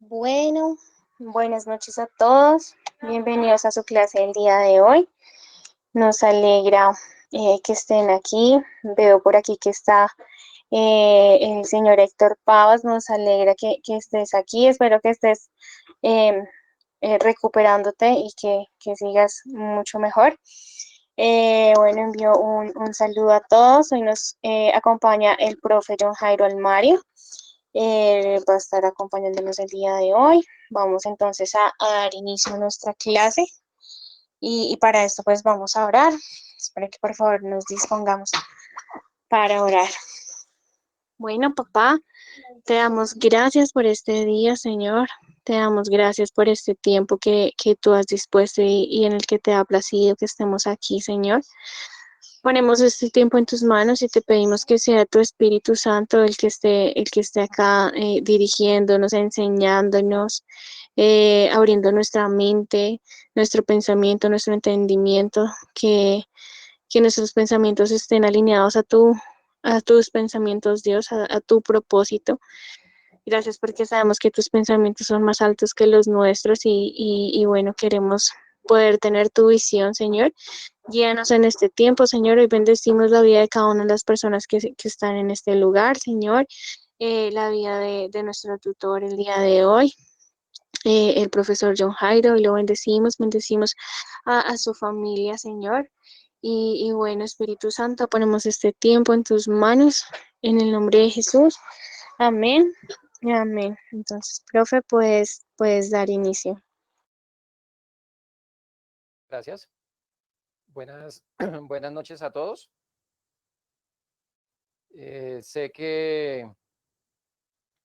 Bueno, buenas noches a todos. Bienvenidos a su clase del día de hoy. Nos alegra que estén aquí. Veo por aquí que está el señor Héctor Pavas. Nos alegra que estés aquí. Espero que estés eh, recuperándote y que sigas mucho mejor. Bueno, envío un saludo a todos. Hoy nos acompaña el profe John Jairo Almario. Va a estar acompañándonos el día de hoy. Vamos entonces a dar inicio a nuestra clase y para esto pues vamos a orar. Espero que por favor nos dispongamos para orar. Bueno, papá, te damos gracias por este día, Señor. Te damos gracias por este tiempo que tú has dispuesto y en el que te ha placido que estemos aquí, Señor. Ponemos este tiempo en tus manos y te pedimos que sea tu Espíritu Santo el que esté acá dirigiéndonos, enseñándonos, abriendo nuestra mente, nuestro pensamiento, nuestro entendimiento, que nuestros pensamientos estén alineados a tus pensamientos, Dios, a tu propósito. Gracias porque sabemos que tus pensamientos son más altos que los nuestros y bueno, queremos poder tener tu visión, Señor. Guíanos en este tiempo, Señor. Hoy bendecimos la vida de cada una de las personas que están en este lugar, Señor. La vida de nuestro tutor el día de hoy, el profesor John Jairo, y lo bendecimos a su familia, Señor. Y bueno, Espíritu Santo, ponemos este tiempo en tus manos, en el nombre de Jesús. Amén. Amén. Entonces, profe, puedes dar inicio. Gracias. Buenas noches a todos. Sé que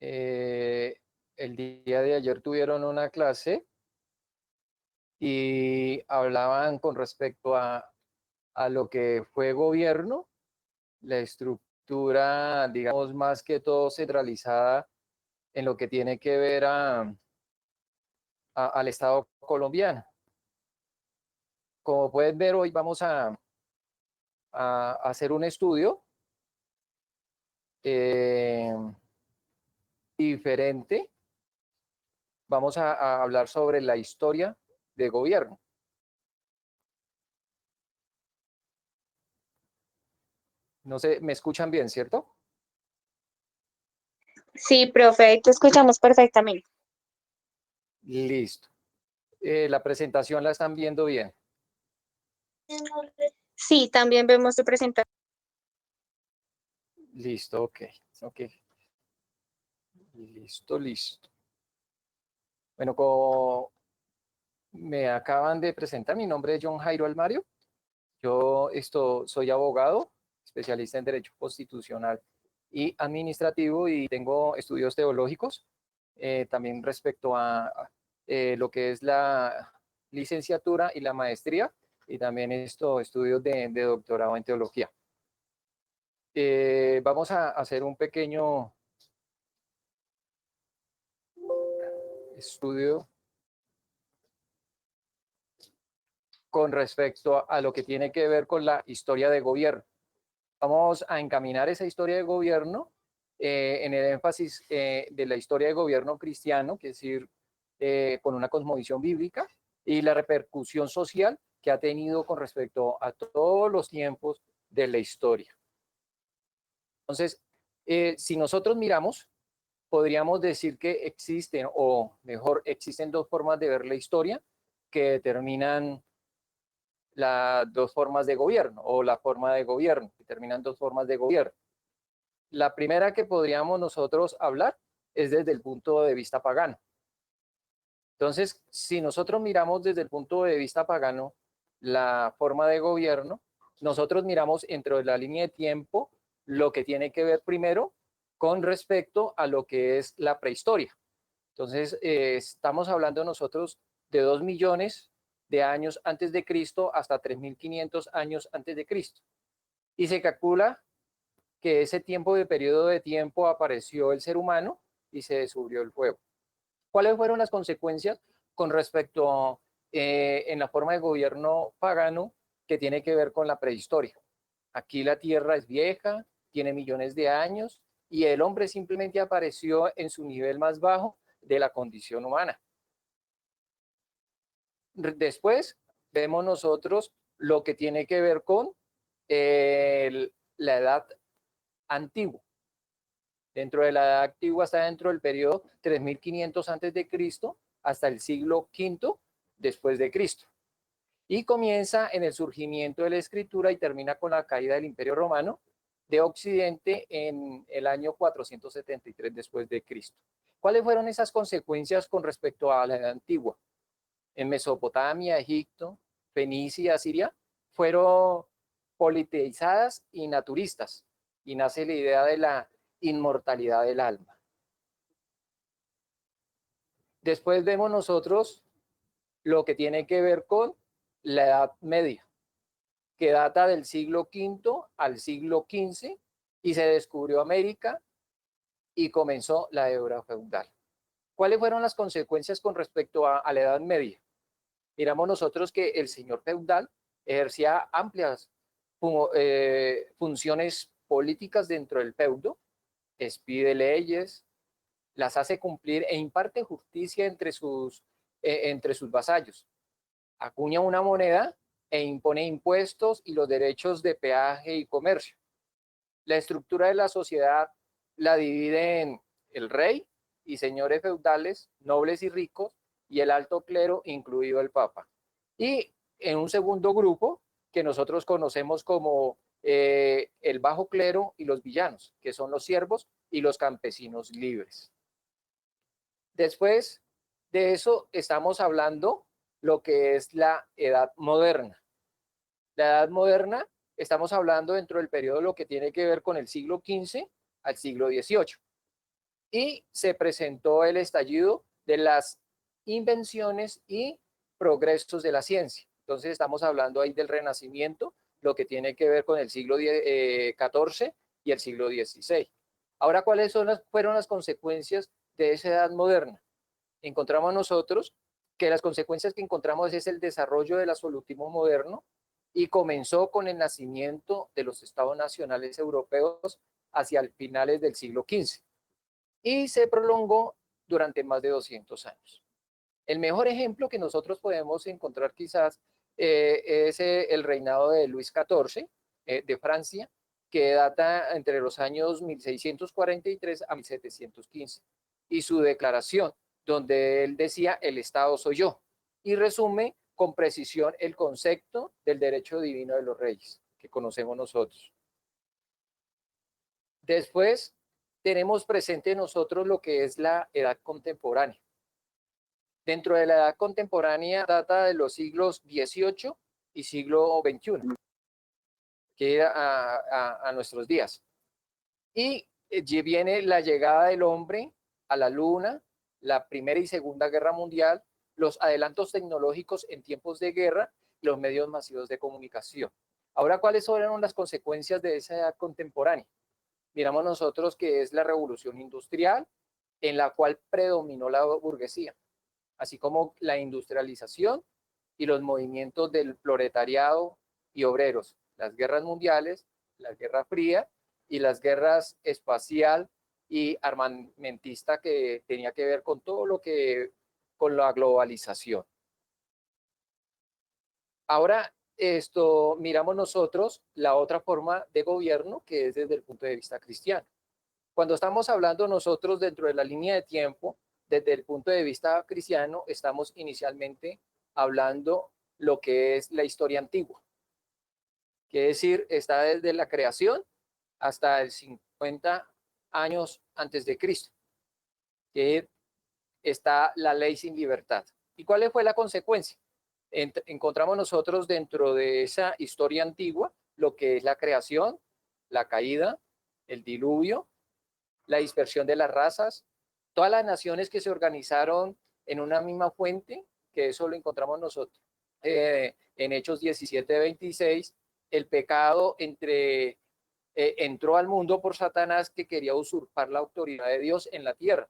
eh, el día de ayer tuvieron una clase y hablaban con respecto a lo que fue gobierno, la estructura, digamos, más que todo centralizada en lo que tiene que ver al Estado colombiano. Como pueden ver, hoy vamos a hacer un estudio eh, diferente. Vamos a hablar sobre la historia de gobierno. No sé, ¿me escuchan bien, cierto? Sí, profe, te escuchamos perfectamente. Listo. La presentación la están viendo bien. Sí, también vemos tu presentación. Listo, ok. Ok. Listo. Bueno, como me acaban de presentar, mi nombre es John Jairo Almario. Yo soy abogado, especialista en Derecho Constitucional y Administrativo y tengo estudios teológicos, también respecto a lo que es la licenciatura y la maestría, y también estudios de doctorado en teología. Vamos a hacer un pequeño estudio con respecto a lo que tiene que ver con la historia de gobierno. Vamos a encaminar esa historia de gobierno en el énfasis de la historia de gobierno cristiano, que es decir, con una cosmovisión bíblica, y la repercusión social que ha tenido con respecto a todos los tiempos de la historia. Entonces, si nosotros miramos, podríamos decir que existen, o mejor, existen dos formas de ver la historia que determinan las dos formas de gobierno, o la forma de gobierno, determinan dos formas de gobierno. La primera que podríamos nosotros hablar es desde el punto de vista pagano. Entonces, si nosotros miramos desde el punto de vista pagano la forma de gobierno, nosotros miramos entre la línea de tiempo lo que tiene que ver primero con respecto a lo que es la prehistoria. Entonces, estamos hablando nosotros de 2 millones de años antes de Cristo hasta 3.500 años antes de Cristo. Y se calcula que ese tiempo de periodo de tiempo apareció el ser humano y se descubrió el fuego. ¿Cuáles fueron las consecuencias con respecto en la forma de gobierno pagano que tiene que ver con la prehistoria? Aquí la tierra es vieja, tiene millones de años y el hombre simplemente apareció en su nivel más bajo de la condición humana. Después vemos nosotros lo que tiene que ver con la edad antigua. Dentro de la edad antigua está dentro del periodo 3500 antes de Cristo hasta el siglo V después de Cristo. Y comienza en el surgimiento de la escritura y termina con la caída del Imperio Romano de Occidente en el año 473 después de Cristo. ¿Cuáles fueron esas consecuencias con respecto a la edad antigua? En Mesopotamia, Egipto, Fenicia, Asiria, fueron politizadas y naturistas, y nace la idea de la inmortalidad del alma. Después vemos nosotros lo que tiene que ver con la Edad Media, que data del siglo V al siglo XV, y se descubrió América y comenzó la era feudal. ¿Cuáles fueron las consecuencias con respecto a la Edad Media? Miramos nosotros que el señor feudal ejercía amplias funciones políticas dentro del feudo, expide leyes, las hace cumplir e imparte justicia entre sus vasallos. Acuña una moneda e impone impuestos y los derechos de peaje y comercio. La estructura de la sociedad la divide en el rey y señores feudales, nobles y ricos, y el alto clero, incluido el papa. Y en un segundo grupo, que nosotros conocemos como el bajo clero y los villanos, que son los siervos y los campesinos libres. Después de eso estamos hablando lo que es la Edad Moderna. La Edad Moderna estamos hablando dentro del periodo lo que tiene que ver con el siglo XV al siglo XVIII. Y se presentó el estallido de las invenciones y progresos de la ciencia. Entonces estamos hablando ahí del Renacimiento, lo que tiene que ver con el siglo XIV y el siglo XVI. Ahora, ¿cuáles fueron las consecuencias de esa edad moderna? Encontramos nosotros que las consecuencias que encontramos es el desarrollo del absolutismo moderno, y comenzó con el nacimiento de los estados nacionales europeos hacia finales del siglo XV y se prolongó durante más de 200 años. El mejor ejemplo que nosotros podemos encontrar quizás es el reinado de Luis XIV de Francia, que data entre los años 1643 a 1715, y su declaración, donde él decía: el Estado soy yo, y resume con precisión el concepto del derecho divino de los reyes, que conocemos nosotros. Después tenemos presente nosotros lo que es la edad contemporánea. Dentro de la edad contemporánea data de los siglos XVIII y siglo XXI, que era a nuestros días. Y viene la llegada del hombre a la luna, la Primera y Segunda Guerra Mundial, los adelantos tecnológicos en tiempos de guerra y los medios masivos de comunicación. Ahora, ¿cuáles fueron las consecuencias de esa edad contemporánea? Miramos nosotros que es la revolución industrial, en la cual predominó la burguesía, así como la industrialización y los movimientos del proletariado y obreros, las guerras mundiales, la Guerra Fría y las guerras espacial y armamentista, que tenía que ver con todo lo que con la globalización. Ahora miramos nosotros la otra forma de gobierno, que es desde el punto de vista cristiano. Cuando estamos hablando nosotros dentro de la línea de tiempo, desde el punto de vista cristiano, estamos inicialmente hablando lo que es la historia antigua, que es decir, está desde la creación hasta el 50 años antes de Cristo, que está la ley sin libertad. ¿Y cuál fue la consecuencia? Encontramos nosotros dentro de esa historia antigua lo que es la creación, la caída, el diluvio, la dispersión de las razas, todas las naciones que se organizaron en una misma fuente, que eso lo encontramos nosotros en Hechos 17:26, el pecado entró al mundo por Satanás, que quería usurpar la autoridad de Dios en la tierra.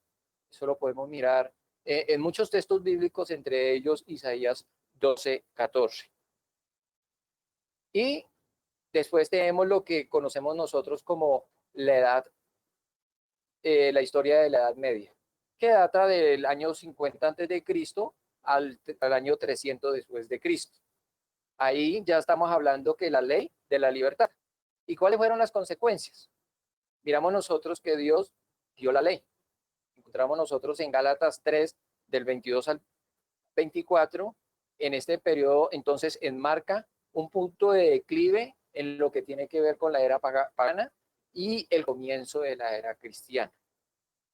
Eso lo podemos mirar en muchos textos bíblicos, entre ellos Isaías 12:14. Y después tenemos lo que conocemos nosotros como la historia de la Edad Media, que data del año 50 antes de Cristo al año 300 después de Cristo. Ahí ya estamos hablando que la ley de la libertad. ¿Y cuáles fueron las consecuencias? Miramos nosotros que Dios dio la ley. Encontramos nosotros en Gálatas 3, del 22 al 24, en este periodo entonces enmarca un punto de declive en lo que tiene que ver con la era pagana y el comienzo de la era cristiana.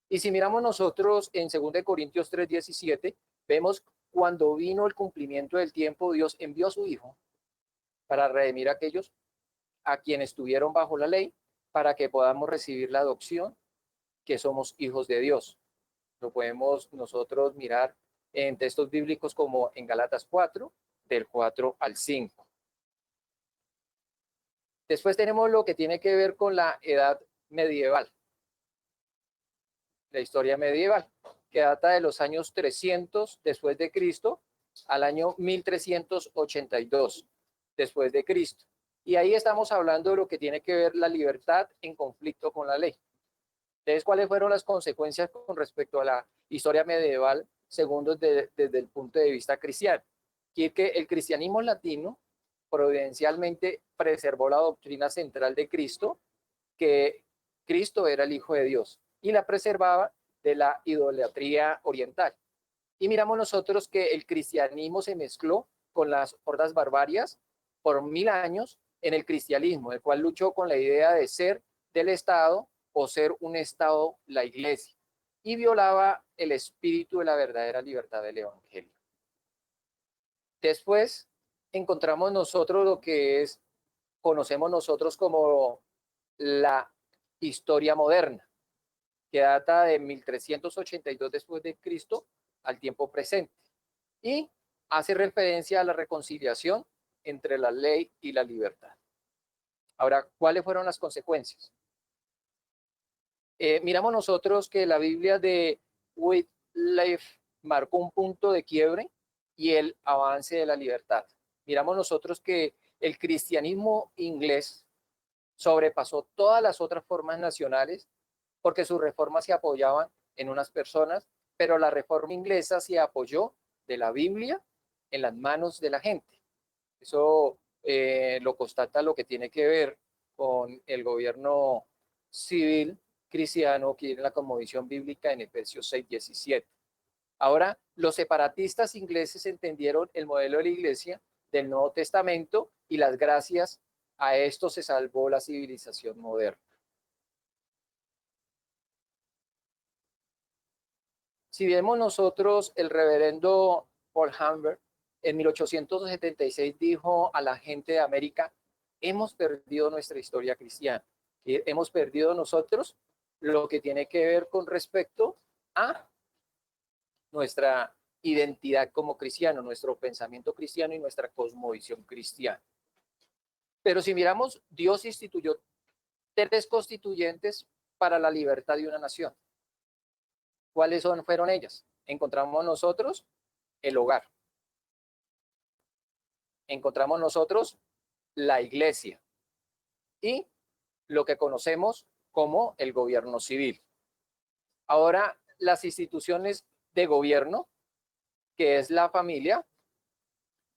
Y si miramos nosotros en 2 Corintios 3:17, vemos cuando vino el cumplimiento del tiempo, Dios envió a su Hijo para redimir a aquellos a quienes estuvieron bajo la ley, para que podamos recibir la adopción, que somos hijos de Dios. Lo podemos nosotros mirar en textos bíblicos como en Gálatas 4, del 4 al 5. Después tenemos lo que tiene que ver con la edad medieval, la historia medieval, que data de los años 300 después de Cristo al año 1382 después de Cristo. Y ahí estamos hablando de lo que tiene que ver la libertad en conflicto con la ley. Entonces, ¿cuáles fueron las consecuencias con respecto a la historia medieval según desde el punto de vista cristiano? Y que el cristianismo latino providencialmente preservó la doctrina central de Cristo, que Cristo era el Hijo de Dios, y la preservaba de la idolatría oriental. Y miramos nosotros que el cristianismo se mezcló con las hordas barbarias por 1000 años en el cristianismo, el cual luchó con la idea de ser del Estado o ser un Estado la Iglesia, y violaba el espíritu de la verdadera libertad del Evangelio. Después encontramos nosotros lo que conocemos nosotros como la historia moderna, que data de 1382 después de Cristo al tiempo presente, y hace referencia a la reconciliación entre la ley y la libertad. Ahora, ¿cuáles fueron las consecuencias? Miramos nosotros que la Biblia de Wycliffe marcó un punto de quiebre y el avance de la libertad. Miramos nosotros que el cristianismo inglés sobrepasó todas las otras formas nacionales porque sus reformas se apoyaban en unas personas, pero la reforma inglesa se apoyó de la Biblia en las manos de la gente. Eso lo constata lo que tiene que ver con el gobierno civil cristiano, que tiene la cosmovisión bíblica en Efesios 6:17. Ahora, los separatistas ingleses entendieron el modelo de la iglesia del Nuevo Testamento y las gracias a esto se salvó la civilización moderna. Si vemos nosotros, el reverendo Paul Hamber en 1876 dijo a la gente de América: hemos perdido nuestra historia cristiana, hemos perdido nosotros lo que tiene que ver con respecto a nuestra identidad como cristiano, nuestro pensamiento cristiano y nuestra cosmovisión cristiana. Pero si miramos, Dios instituyó 3 constituyentes para la libertad de una nación. ¿Cuáles fueron ellas? Encontramos nosotros el hogar. Encontramos nosotros la iglesia y lo que conocemos como el gobierno civil. Ahora, las instituciones de gobierno, que es la familia,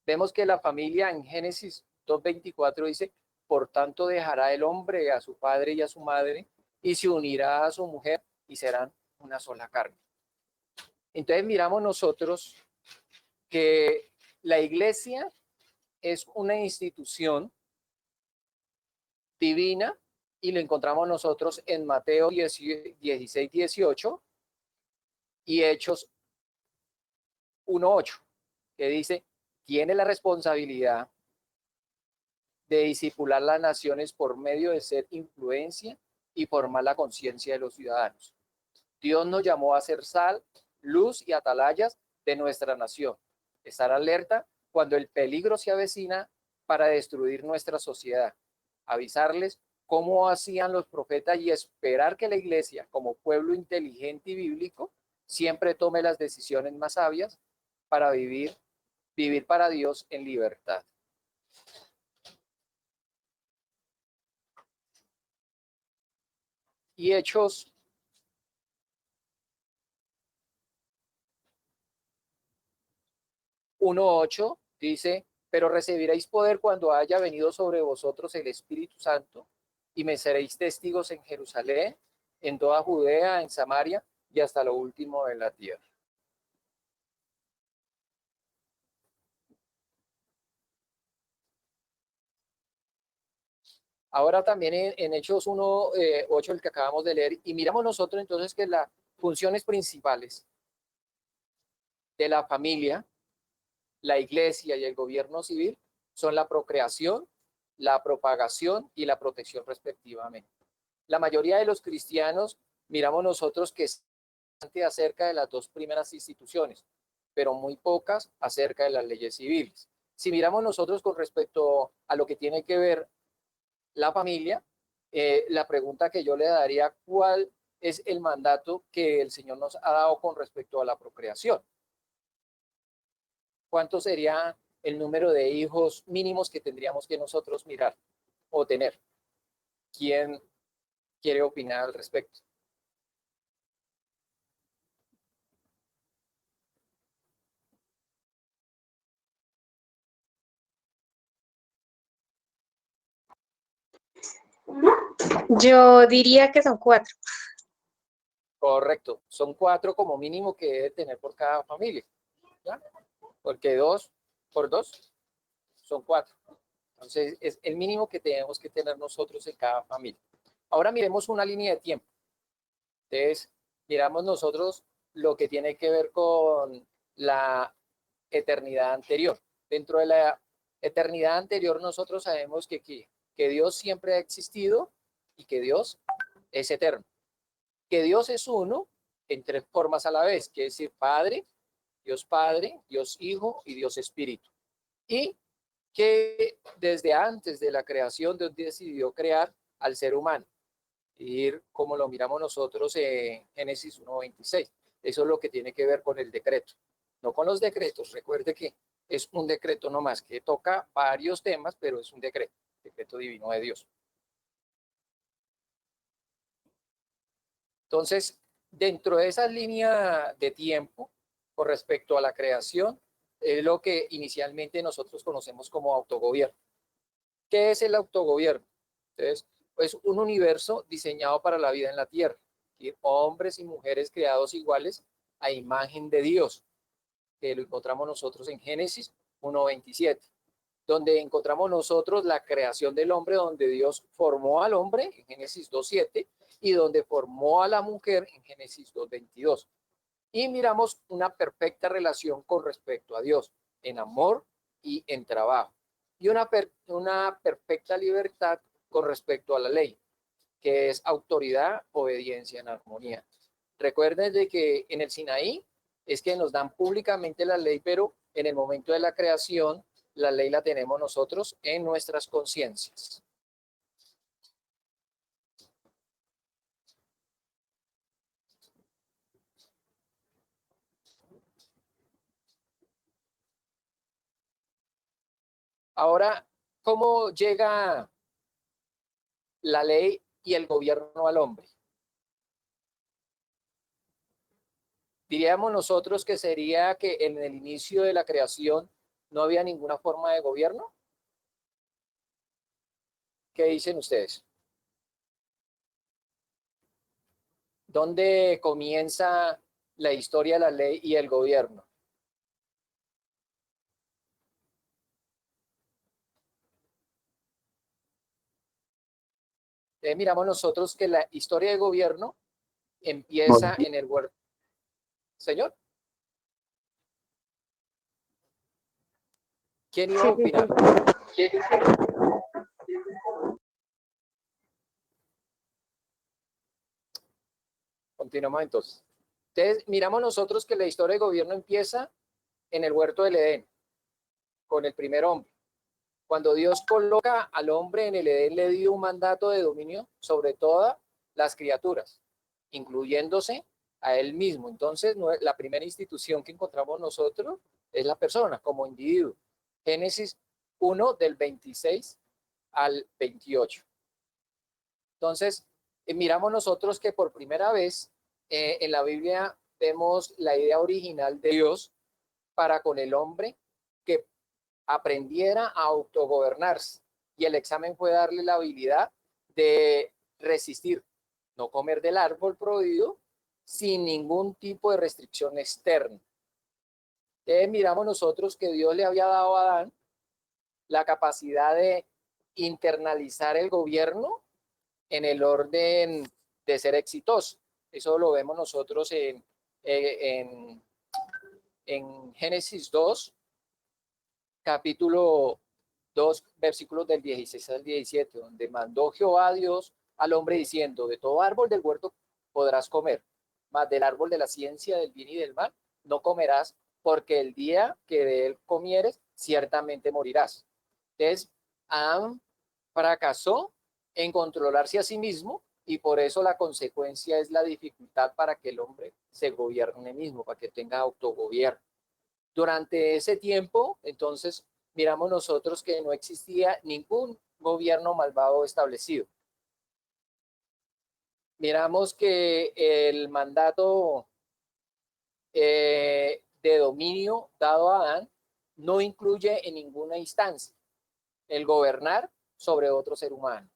vemos que la familia en Génesis 2:24 dice: por tanto dejará el hombre a su padre y a su madre y se unirá a su mujer y serán una sola carne. Entonces miramos nosotros que la iglesia es una institución divina y lo encontramos nosotros en Mateo 16:18 y Hechos 1:8, que dice: tiene la responsabilidad de discipular las naciones por medio de ser influencia y formar la conciencia de los ciudadanos. Dios nos llamó a ser sal, luz y atalayas de nuestra nación. Estar alerta cuando el peligro se avecina para destruir nuestra sociedad. Avisarles cómo hacían los profetas y esperar que la iglesia, como pueblo inteligente y bíblico, siempre tome las decisiones más sabias para vivir para Dios en libertad. Y Hechos 1:8 dice, pero recibiréis poder cuando haya venido sobre vosotros el Espíritu Santo y me seréis testigos en Jerusalén, en toda Judea, en Samaria y hasta lo último de la tierra. Ahora también en Hechos 1:8, el que acabamos de leer, y miramos nosotros entonces que las funciones principales de la familia, la iglesia y el gobierno civil son la procreación, la propagación y la protección respectivamente. La mayoría de los cristianos miramos nosotros que es acerca de las dos primeras instituciones, pero muy pocas acerca de las leyes civiles. Si miramos nosotros con respecto a lo que tiene que ver la familia, la pregunta que yo le daría, ¿cuál es el mandato que el Señor nos ha dado con respecto a la procreación? ¿Cuánto sería el número de hijos mínimos que tendríamos que nosotros mirar o tener? ¿Quién quiere opinar al respecto? Yo diría que son 4. Correcto, son 4 como mínimo que debe tener por cada familia, ¿ya? Porque 2 por 2 son 4. Entonces, es el mínimo que tenemos que tener nosotros en cada familia. Ahora miremos una línea de tiempo. Entonces, miramos nosotros lo que tiene que ver con la eternidad anterior. Dentro de la eternidad anterior, nosotros sabemos que Dios siempre ha existido y que Dios es eterno. Que Dios es uno en 3 formas a la vez, que es decir, Padre, Dios Hijo y Dios Espíritu. Y que desde antes de la creación Dios decidió crear al ser humano, ir como lo miramos nosotros en Génesis 1:26. Eso es lo que tiene que ver con el decreto, no con los decretos. Recuerde que es un decreto nomás que toca varios temas, pero es un decreto divino de Dios. Entonces, dentro de esa línea de tiempo, con respecto a la creación, es lo que inicialmente nosotros conocemos como autogobierno. ¿Qué es el autogobierno? Entonces, es un universo diseñado para la vida en la tierra, y hombres y mujeres creados iguales a imagen de Dios, que lo encontramos nosotros en Génesis 1:27, donde encontramos nosotros la creación del hombre, donde Dios formó al hombre en Génesis 2:7 y donde formó a la mujer en Génesis 2:22. Y miramos una perfecta relación con respecto a Dios, en amor y en trabajo. Y una perfecta libertad con respecto a la ley, que es autoridad, obediencia en armonía. Recuerden de que en el Sinaí es que nos dan públicamente la ley, pero en el momento de la creación, la ley la tenemos nosotros en nuestras conciencias. Ahora, ¿cómo llega la ley y el gobierno al hombre? Diríamos nosotros que sería que en el inicio de la creación no había ninguna forma de gobierno. ¿Qué dicen ustedes? ¿Dónde comienza la historia de la ley y el gobierno? Miramos nosotros que la historia de gobierno empieza en el huerto. Señor, ¿quién iba a opinar? Continuamos entonces. Entonces, miramos nosotros que la historia de gobierno empieza en el huerto del Edén, con el primer hombre. Cuando Dios coloca al hombre en el Edén, le dio un mandato de dominio sobre todas las criaturas, incluyéndose a él mismo. Entonces, la primera institución que encontramos nosotros es la persona como individuo. Génesis 1 del 26 al 28. Entonces, miramos nosotros que por primera vez en la Biblia vemos la idea original de Dios para con el hombre que aprendiera a autogobernarse. Y el examen fue darle la habilidad de resistir, no comer del árbol prohibido sin ningún tipo de restricción externa. Entonces miramos nosotros que Dios le había dado a Adán la capacidad de internalizar el gobierno en el orden de ser exitoso. Eso lo vemos nosotros en Génesis 2, capítulo 2, versículos del 16 al 17, donde mandó Jehová a Dios al hombre diciendo, de todo árbol del huerto podrás comer, mas del árbol de la ciencia del bien y del mal no comerás, porque el día que de él comieres, ciertamente morirás. Entonces, Adán fracasó en controlarse a sí mismo y por eso la consecuencia es la dificultad para que el hombre se gobierne mismo, para que tenga autogobierno. Durante ese tiempo, entonces, miramos nosotros que no existía ningún gobierno malvado establecido. Miramos que el mandato de dominio dado a Adán no incluye en ninguna instancia el gobernar sobre otro ser humano.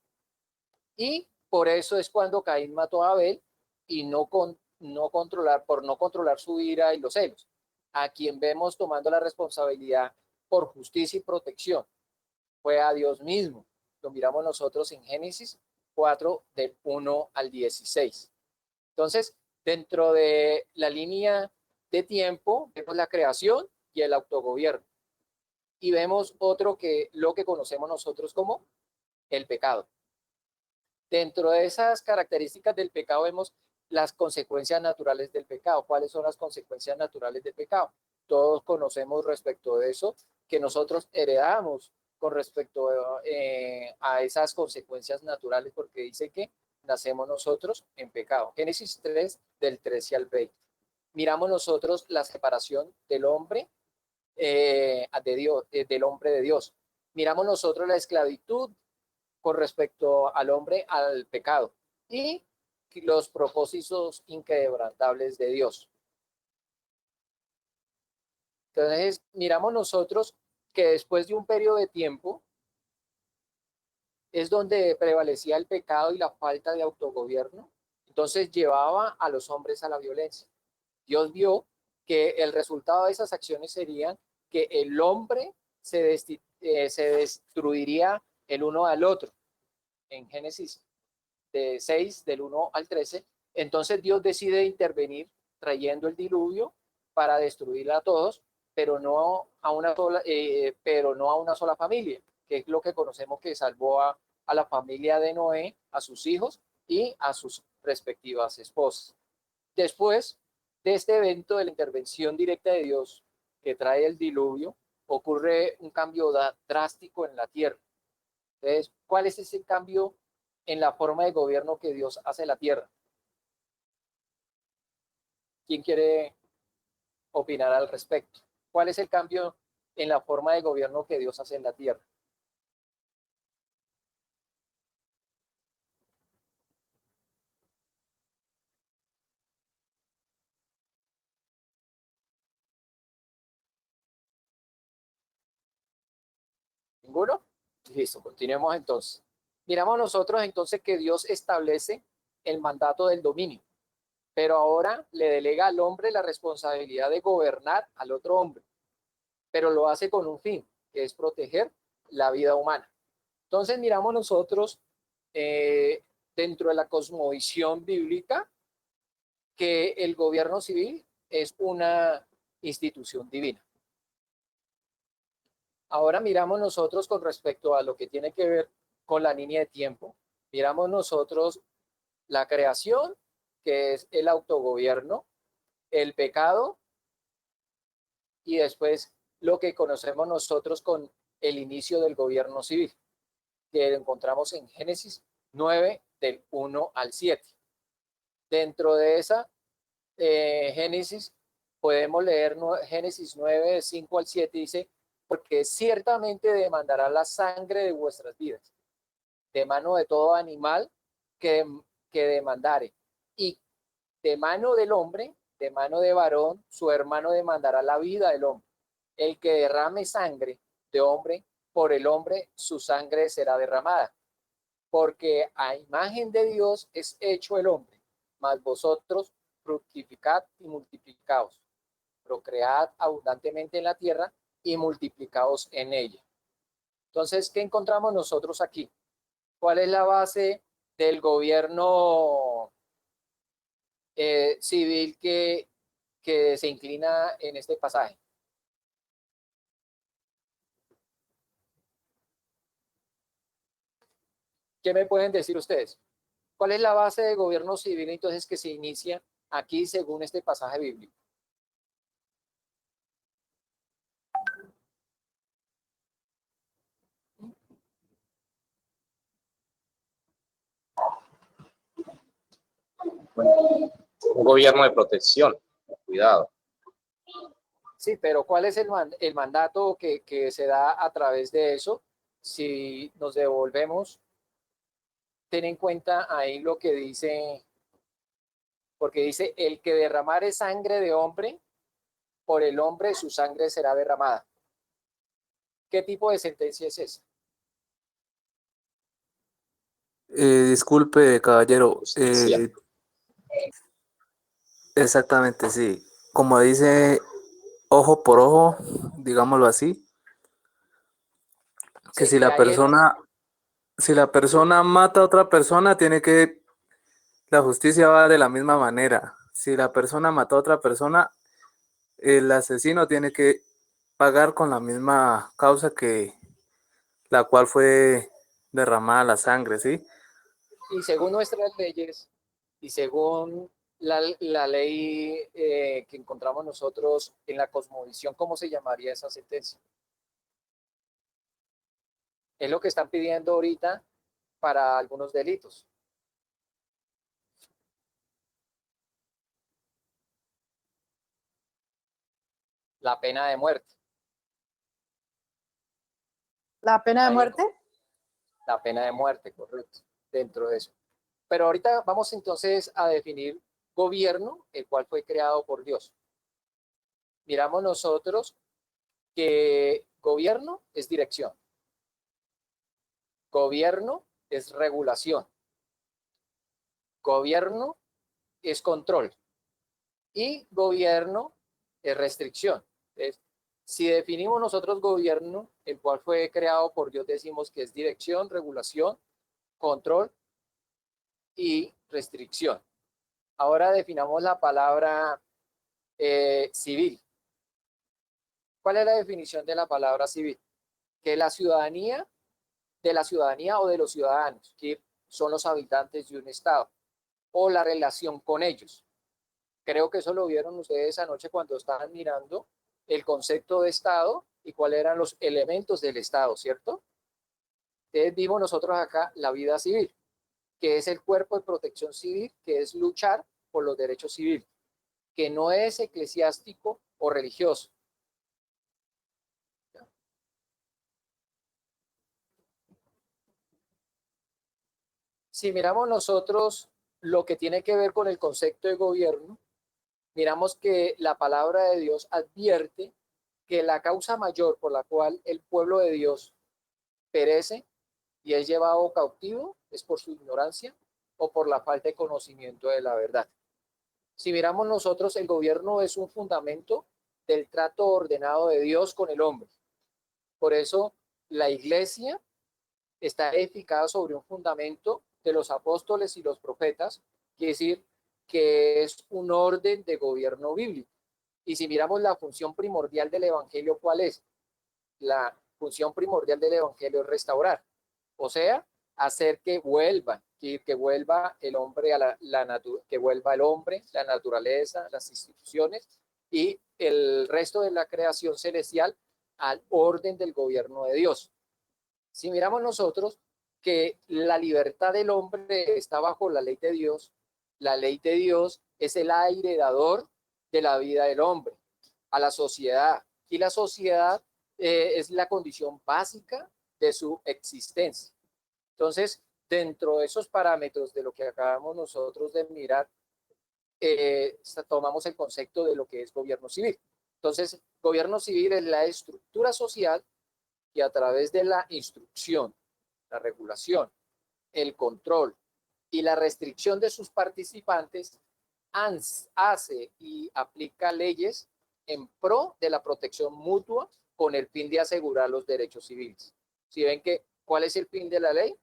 Y por eso es cuando Caín mató a Abel y por no controlar su ira y los celos, a quien vemos tomando la responsabilidad por justicia y protección. Fue a Dios mismo. Lo miramos nosotros en Génesis 4, del 1 al 16. Entonces, dentro de la línea de tiempo, vemos la creación y el autogobierno. Y vemos otro que lo que conocemos nosotros como el pecado. Dentro de esas características del pecado vemos las consecuencias naturales del pecado. ¿Cuáles son las consecuencias naturales del pecado? Todos conocemos respecto de eso, que nosotros heredamos con respecto a esas consecuencias naturales, porque dice que nacemos nosotros en pecado. Génesis 3, del 13 al 20. Miramos nosotros la separación del hombre de Dios, del hombre de Dios. Miramos nosotros la esclavitud con respecto al hombre al pecado y los propósitos inquebrantables de Dios. Entonces, miramos nosotros que después de un periodo de tiempo es donde prevalecía el pecado y la falta de autogobierno, entonces llevaba a los hombres a la violencia. Dios vio que el resultado de esas acciones sería que el hombre se destruiría el uno al otro. En Génesis 6, del 1 al 13, entonces Dios decide intervenir trayendo el diluvio para destruir a todos, pero no a una sola familia, que es lo que conocemos que salvó a la familia de Noé, a sus hijos y a sus respectivas esposas. Después de este evento de la intervención directa de Dios que trae el diluvio, ocurre un cambio drástico en la tierra. Entonces, ¿cuál es ese cambio en la forma de gobierno que Dios hace en la tierra? ¿Quién quiere opinar al respecto? ¿Cuál es el cambio en la forma de gobierno que Dios hace en la tierra? ¿Ninguno? Listo, continuemos entonces. Miramos nosotros entonces que Dios establece el mandato del dominio, pero ahora le delega al hombre la responsabilidad de gobernar al otro hombre, pero lo hace con un fin, que es proteger la vida humana. Entonces miramos nosotros dentro de la cosmovisión bíblica que el gobierno civil es una institución divina. Ahora miramos nosotros con respecto a lo que tiene que ver con la línea de tiempo. Miramos nosotros la creación, que es el autogobierno, el pecado y después lo que conocemos nosotros con el inicio del gobierno civil, que encontramos en Génesis 9, del 1 al 7. Dentro de esa Génesis podemos leer Génesis 9, de 5 al 7, dice, porque ciertamente demandará la sangre de vuestras vidas, de mano de todo animal que demandare, y de mano del hombre, de mano de varón, su hermano demandará la vida del hombre. el que derrame sangre de hombre, por el hombre su sangre será derramada, porque a imagen de Dios es hecho el hombre, mas vosotros fructificad y multiplicaos, procread abundantemente en la tierra y multiplicaos en ella. Entonces, ¿qué encontramos nosotros aquí? ¿Cuál es la base del gobierno civil que se inclina en este pasaje? ¿Qué me pueden decir ustedes? ¿Cuál es la base de gobierno civil entonces que se inicia aquí según este pasaje bíblico? Un gobierno de protección, cuidado. Sí, pero ¿cuál es el mandato que se da a través de eso? Si nos devolvemos, ten en cuenta ahí lo que dice, porque dice, el que derramare sangre de hombre, por el hombre su sangre será derramada. ¿Qué tipo de sentencia es esa? Disculpe, caballero. Justicia. Exactamente, sí. Como dice, ojo por ojo, digámoslo así, que Sí, y ahí es, si la persona mata a otra persona, la justicia va de la misma manera. Si la persona mató a otra persona, el asesino tiene que pagar con la misma causa que la cual fue derramada la sangre, ¿sí? y según nuestras leyes, y según la ley que encontramos nosotros en la cosmovisión, ¿cómo se llamaría esa sentencia? Es lo que están pidiendo ahorita para algunos delitos. La pena de muerte. ¿La pena de Ahí, muerte? la pena de muerte, correcto, dentro de eso. Pero ahorita vamos entonces a definir gobierno, el cual fue creado por Dios. Miramos nosotros que gobierno es dirección, gobierno es regulación, gobierno es control y gobierno es restricción. Entonces, si definimos nosotros gobierno, el cual fue creado por Dios, decimos que es dirección, regulación, control y restricción. Ahora definamos la palabra civil. ¿Cuál es la definición de la palabra civil? Que la ciudadanía, de la ciudadanía o de los ciudadanos, que son los habitantes de un estado, o la relación con ellos. Creo que eso lo vieron ustedes anoche cuando estaban mirando el concepto de estado y cuáles eran los elementos del estado, ¿cierto? Entonces vimos nosotros acá la vida civil, que es el cuerpo de protección civil, que es luchar por los derechos civiles, que no es eclesiástico o religioso. Si miramos nosotros lo que tiene que ver con el concepto de gobierno, miramos que la palabra de Dios advierte que la causa mayor por la cual el pueblo de Dios perece y es llevado cautivo es por su ignorancia o por la falta de conocimiento de la verdad. Si miramos nosotros, el gobierno es un fundamento del trato ordenado de Dios con el hombre. Por eso la iglesia está edificada sobre un fundamento de los apóstoles y los profetas, quiere decir que es un orden de gobierno bíblico. Y si miramos la función primordial del evangelio, ¿cuál es? La función primordial del evangelio es restaurar, o sea, hacer que vuelva, que vuelva el hombre a que vuelva el hombre, la naturaleza, las instituciones y el resto de la creación celestial al orden del gobierno de Dios. Si miramos nosotros que la libertad del hombre está bajo la ley de Dios, la ley de Dios es el aire dador de la vida del hombre a la sociedad, y la sociedad es la condición básica de su existencia. Entonces, dentro de esos parámetros de lo que acabamos nosotros de mirar, tomamos el concepto de lo que es gobierno civil. Entonces, gobierno civil es la estructura social que a través de la instrucción, la regulación, el control y la restricción de sus participantes hace y aplica leyes en pro de la protección mutua con el fin de asegurar los derechos civiles. Si ven que, ¿cuál es el fin de la ley?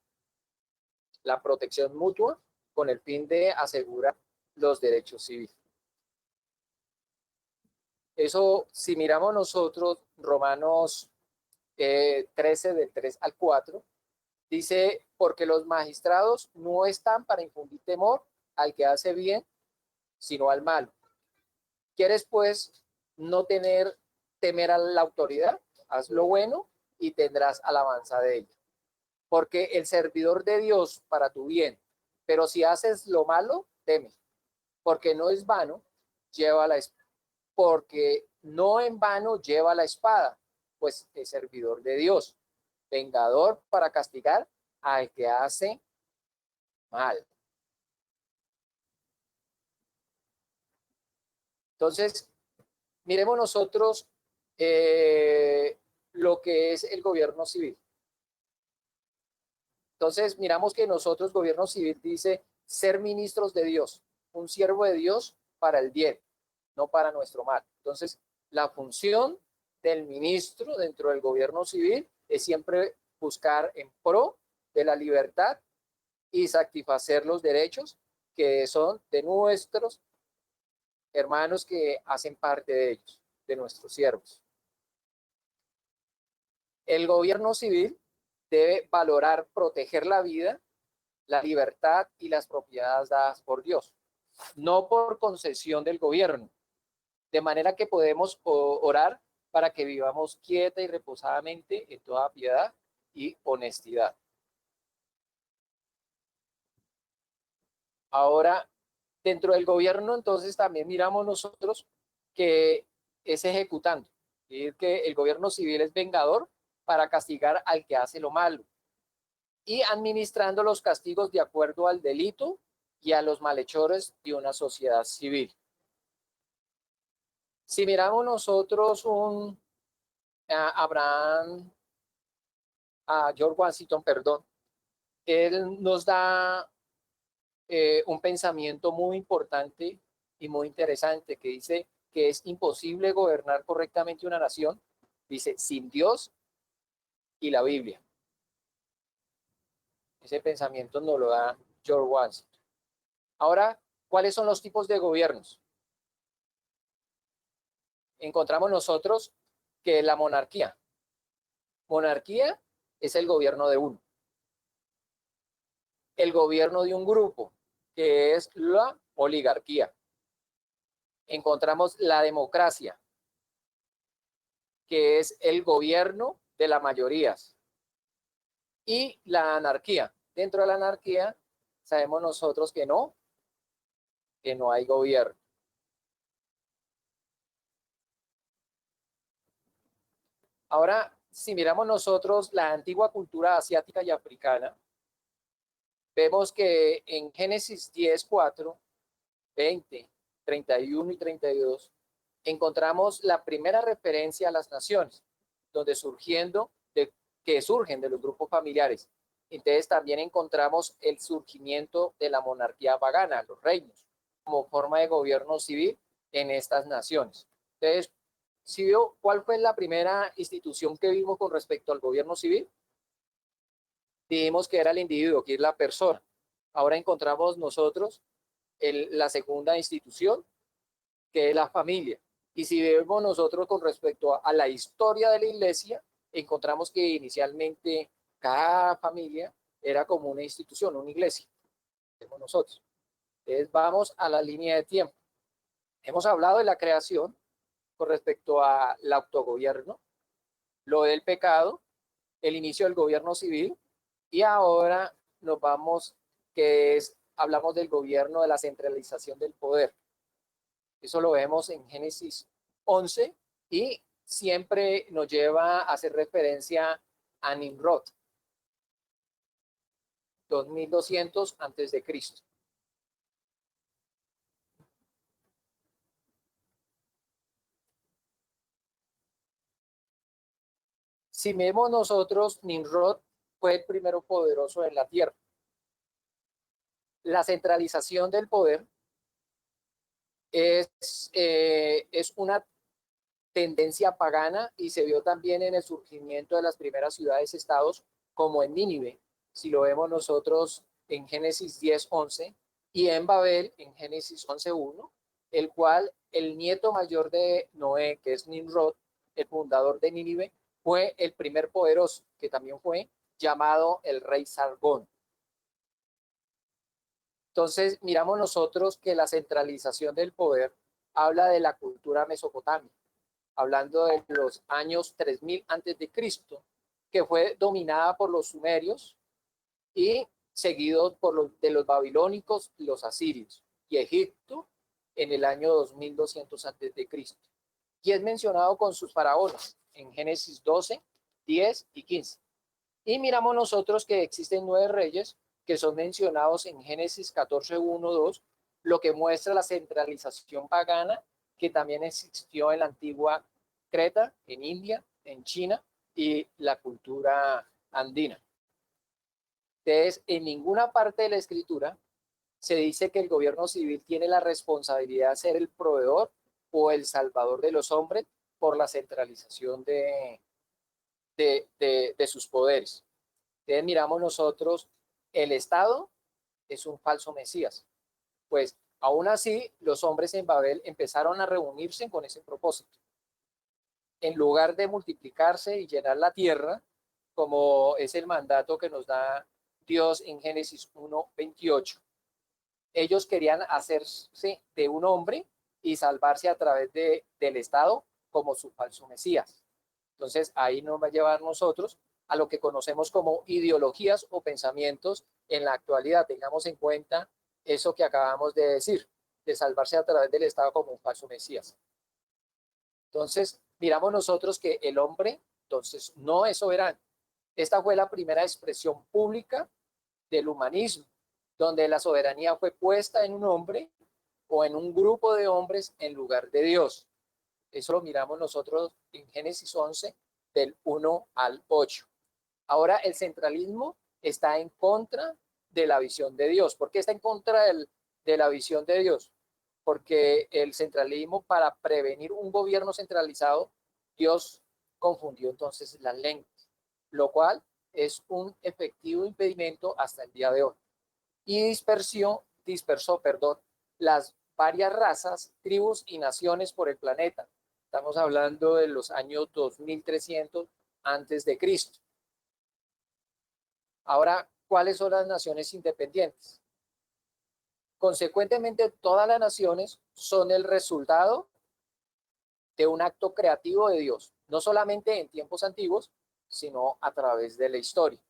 La protección mutua con el fin de asegurar los derechos civiles. Eso, si miramos nosotros, Romanos 13, del 3 al 4, dice, porque los magistrados no están para infundir temor al que hace bien, sino al malo. ¿Quieres, pues, no temer a la autoridad? Haz lo bueno y tendrás alabanza de ella. Porque el servidor de Dios para tu bien, pero si haces lo malo, teme, porque no es vano, lleva la espada, porque no en vano lleva la espada, pues es servidor de Dios, vengador para castigar al que hace mal. Entonces, miremos nosotros lo que es el gobierno civil. Entonces, miramos que nosotros, gobierno civil, dice ser ministros de Dios, un siervo de Dios para el bien, no para nuestro mal. Entonces, la función del ministro dentro del gobierno civil es siempre buscar en pro de la libertad y satisfacer los derechos que son de nuestros hermanos que hacen parte de ellos, de nuestros siervos. El gobierno civil debe valorar, proteger la vida, la libertad y las propiedades dadas por Dios, no por concesión del gobierno. De manera que podemos orar para que vivamos quieta y reposadamente en toda piedad y honestidad. Ahora, dentro del gobierno, entonces también miramos nosotros que es ejecutando, es decir, que el gobierno civil es vengador para castigar al que hace lo malo y administrando los castigos de acuerdo al delito y a los malhechores de una sociedad civil. Si miramos nosotros George Washington, perdón, él nos da un pensamiento muy importante y muy interesante que dice que es imposible gobernar correctamente una nación, dice, sin Dios y la Biblia. Ese pensamiento nos lo da George Washington. Ahora, ¿cuáles son los tipos de gobiernos? Encontramos nosotros que la monarquía es el gobierno de uno. El gobierno de un grupo, que es la oligarquía. Encontramos la democracia, que es el gobierno de las mayorías. Y la anarquía. Dentro de la anarquía sabemos nosotros que no hay gobierno. Ahora, si miramos nosotros la antigua cultura asiática y africana, vemos que en Génesis 10, 4, 20, 31 y 32, encontramos la primera referencia a las naciones, donde que surgen de los grupos familiares. Entonces también encontramos el surgimiento de la monarquía pagana, los reinos, como forma de gobierno civil en estas naciones. Entonces, ¿sí vio cuál fue la primera institución que vimos con respecto al gobierno civil? Dijimos que era el individuo, que es la persona. Ahora encontramos nosotros la segunda institución, que es la familia. Y si vemos nosotros con respecto a la historia de la iglesia, encontramos que inicialmente cada familia era como una institución, una iglesia. Vemos nosotros. Entonces vamos a la línea de tiempo. Hemos hablado de la creación con respecto al autogobierno, lo del pecado, el inicio del gobierno civil, y ahora nos vamos, hablamos del gobierno, de la centralización del poder. Eso lo vemos en Génesis 11 y siempre nos lleva a hacer referencia a Nimrod, 2200 antes de Cristo. Si vemos nosotros, Nimrod fue el primero poderoso en la tierra. La centralización del poder es una tendencia pagana y se vio también en el surgimiento de las primeras ciudades-estados, como en Nínive, si lo vemos nosotros en Génesis 10:11, y en Babel en Génesis 11:1, el cual el nieto mayor de Noé, que es Nimrod, el fundador de Nínive, fue el primer poderoso, que también fue llamado el rey Sargón. Entonces, miramos nosotros que la centralización del poder habla de la cultura mesopotámica, hablando de los años 3000 antes de Cristo, que fue dominada por los sumerios y seguidos por los babilónicos y los asirios, y Egipto en el año 2200 antes de Cristo. Y es mencionado con sus faraones en Génesis 12, 10 y 15. Y miramos nosotros que existen 9 reyes que son mencionados en Génesis 14, 1, 2, lo que muestra la centralización pagana que también existió en la antigua Creta, en India, en China y la cultura andina. Entonces, en ninguna parte de la escritura se dice que el gobierno civil tiene la responsabilidad de ser el proveedor o el salvador de los hombres por la centralización de sus poderes. Entonces miramos nosotros, el Estado es un falso Mesías. Pues aún así, los hombres en Babel empezaron a reunirse con ese propósito. En lugar de multiplicarse y llenar la tierra, como es el mandato que nos da Dios en Génesis 1:28, ellos querían hacerse de un hombre y salvarse a través del Estado como su falso Mesías. Entonces ahí nos va a llevar nosotros a lo que conocemos como ideologías o pensamientos en la actualidad. Tengamos en cuenta eso que acabamos de decir, de salvarse a través del Estado como un falso Mesías. Entonces, miramos nosotros que el hombre, entonces, no es soberano. Esta fue la primera expresión pública del humanismo, donde la soberanía fue puesta en un hombre o en un grupo de hombres en lugar de Dios. Eso lo miramos nosotros en Génesis 11, del 1 al 8. Ahora, el centralismo está en contra de la visión de Dios. ¿Por qué está en contra de la visión de Dios? Porque el centralismo, para prevenir un gobierno centralizado, Dios confundió entonces las lenguas, lo cual es un efectivo impedimento hasta el día de hoy. Y dispersó, las varias razas, tribus y naciones por el planeta. Estamos hablando de los años 2300 antes de Cristo. Ahora, ¿cuáles son las naciones independientes? Consecuentemente, todas las naciones son el resultado de un acto creativo de Dios, no solamente en tiempos antiguos, sino a través de la historia.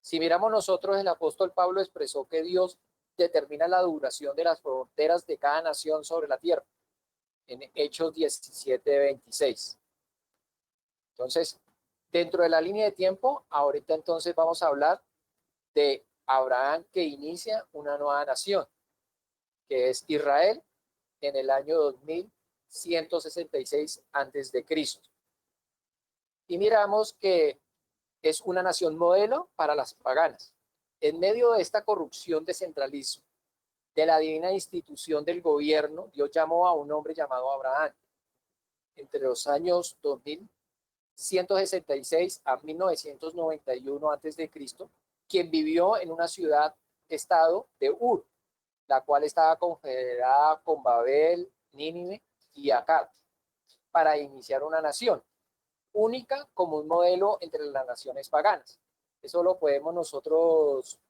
Si miramos nosotros, el apóstol Pablo expresó que Dios determina la duración de las fronteras de cada nación sobre la tierra, en Hechos 17:26. Entonces, dentro de la línea de tiempo, ahorita entonces vamos a hablar de Abraham, que inicia una nueva nación, que es Israel, en el año 2166 antes de Cristo. Y miramos que es una nación modelo para las paganas. En medio de esta corrupción de centralismo, de la divina institución del gobierno, Dios llamó a un hombre llamado Abraham entre los años 2166 a 1991 antes de Cristo, quien vivió en una ciudad-estado de Ur, la cual estaba confederada con Babel, Nínive y Akkad, para iniciar una nación única como un modelo entre las naciones paganas. Eso lo podemos nosotros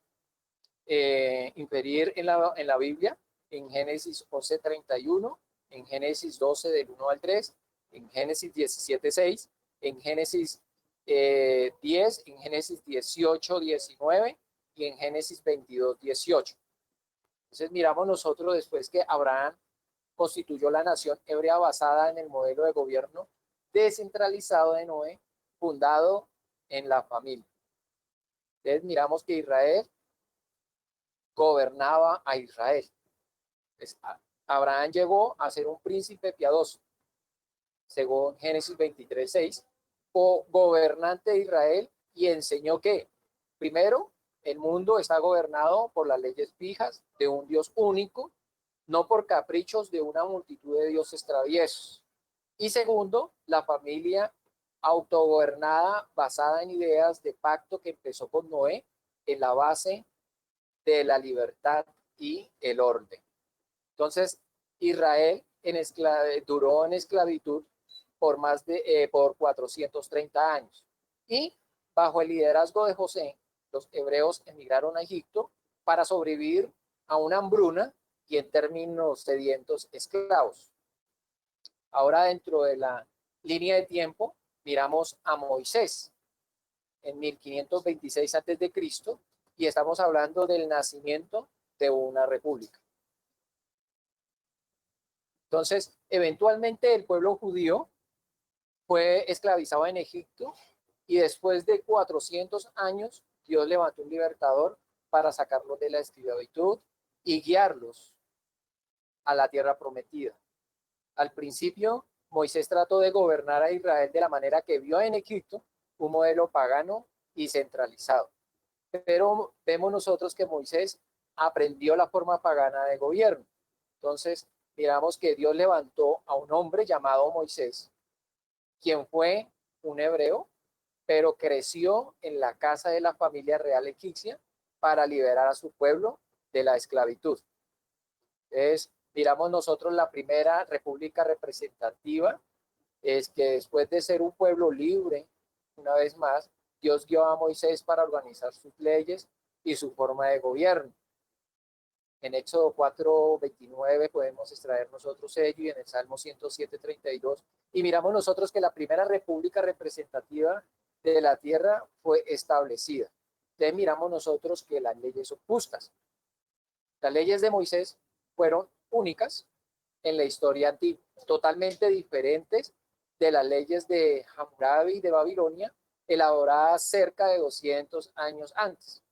inferir en la Biblia, en Génesis 11:31, en Génesis 12 del 1 al 3, en Génesis 17:6, en Génesis 10, en Génesis 18:19 y en Génesis 22:18. Entonces miramos nosotros después que Abraham constituyó la nación hebrea basada en el modelo de gobierno descentralizado de Noé, fundado en la familia. Entonces miramos que Israel gobernaba a Israel. Entonces, Abraham llegó a ser un príncipe piadoso, según Génesis 23:6, gobernante de Israel y enseñó que, primero, el mundo está gobernado por las leyes fijas de un Dios único, no por caprichos de una multitud de dioses traviesos. Y segundo, la familia autogobernada basada en ideas de pacto que empezó con Noé en la base de la libertad y el orden. Entonces, Israel duró en esclavitud por 430 años. Y bajo el liderazgo de José, los hebreos emigraron a Egipto para sobrevivir a una hambruna y en términos sedientos esclavos. Ahora dentro de la línea de tiempo miramos a Moisés en 1526 a.C. y estamos hablando del nacimiento de una república. Entonces, eventualmente el pueblo judío fue esclavizado en Egipto y después de 400 años Dios levantó un libertador para sacarlos de la esclavitud y guiarlos a la tierra prometida. Al principio, Moisés trató de gobernar a Israel de la manera que vio en Egipto, un modelo pagano y centralizado. Pero vemos nosotros que Moisés aprendió la forma pagana de gobierno. Entonces, miramos que Dios levantó a un hombre llamado Moisés, quien fue un hebreo, pero creció en la casa de la familia real egipcia para liberar a su pueblo de la esclavitud. Entonces, miramos nosotros la primera república representativa, es que después de ser un pueblo libre, una vez más, Dios guió a Moisés para organizar sus leyes y su forma de gobierno. En Éxodo 4:29 podemos extraer nosotros ello y en el Salmo 107:32. Y miramos nosotros que la primera república representativa de la tierra fue establecida. Entonces miramos nosotros que las leyes son justas. Las leyes de Moisés fueron únicas en la historia antigua, totalmente diferentes de las leyes de Hammurabi de Babilonia, elaboradas cerca de 200 años antes.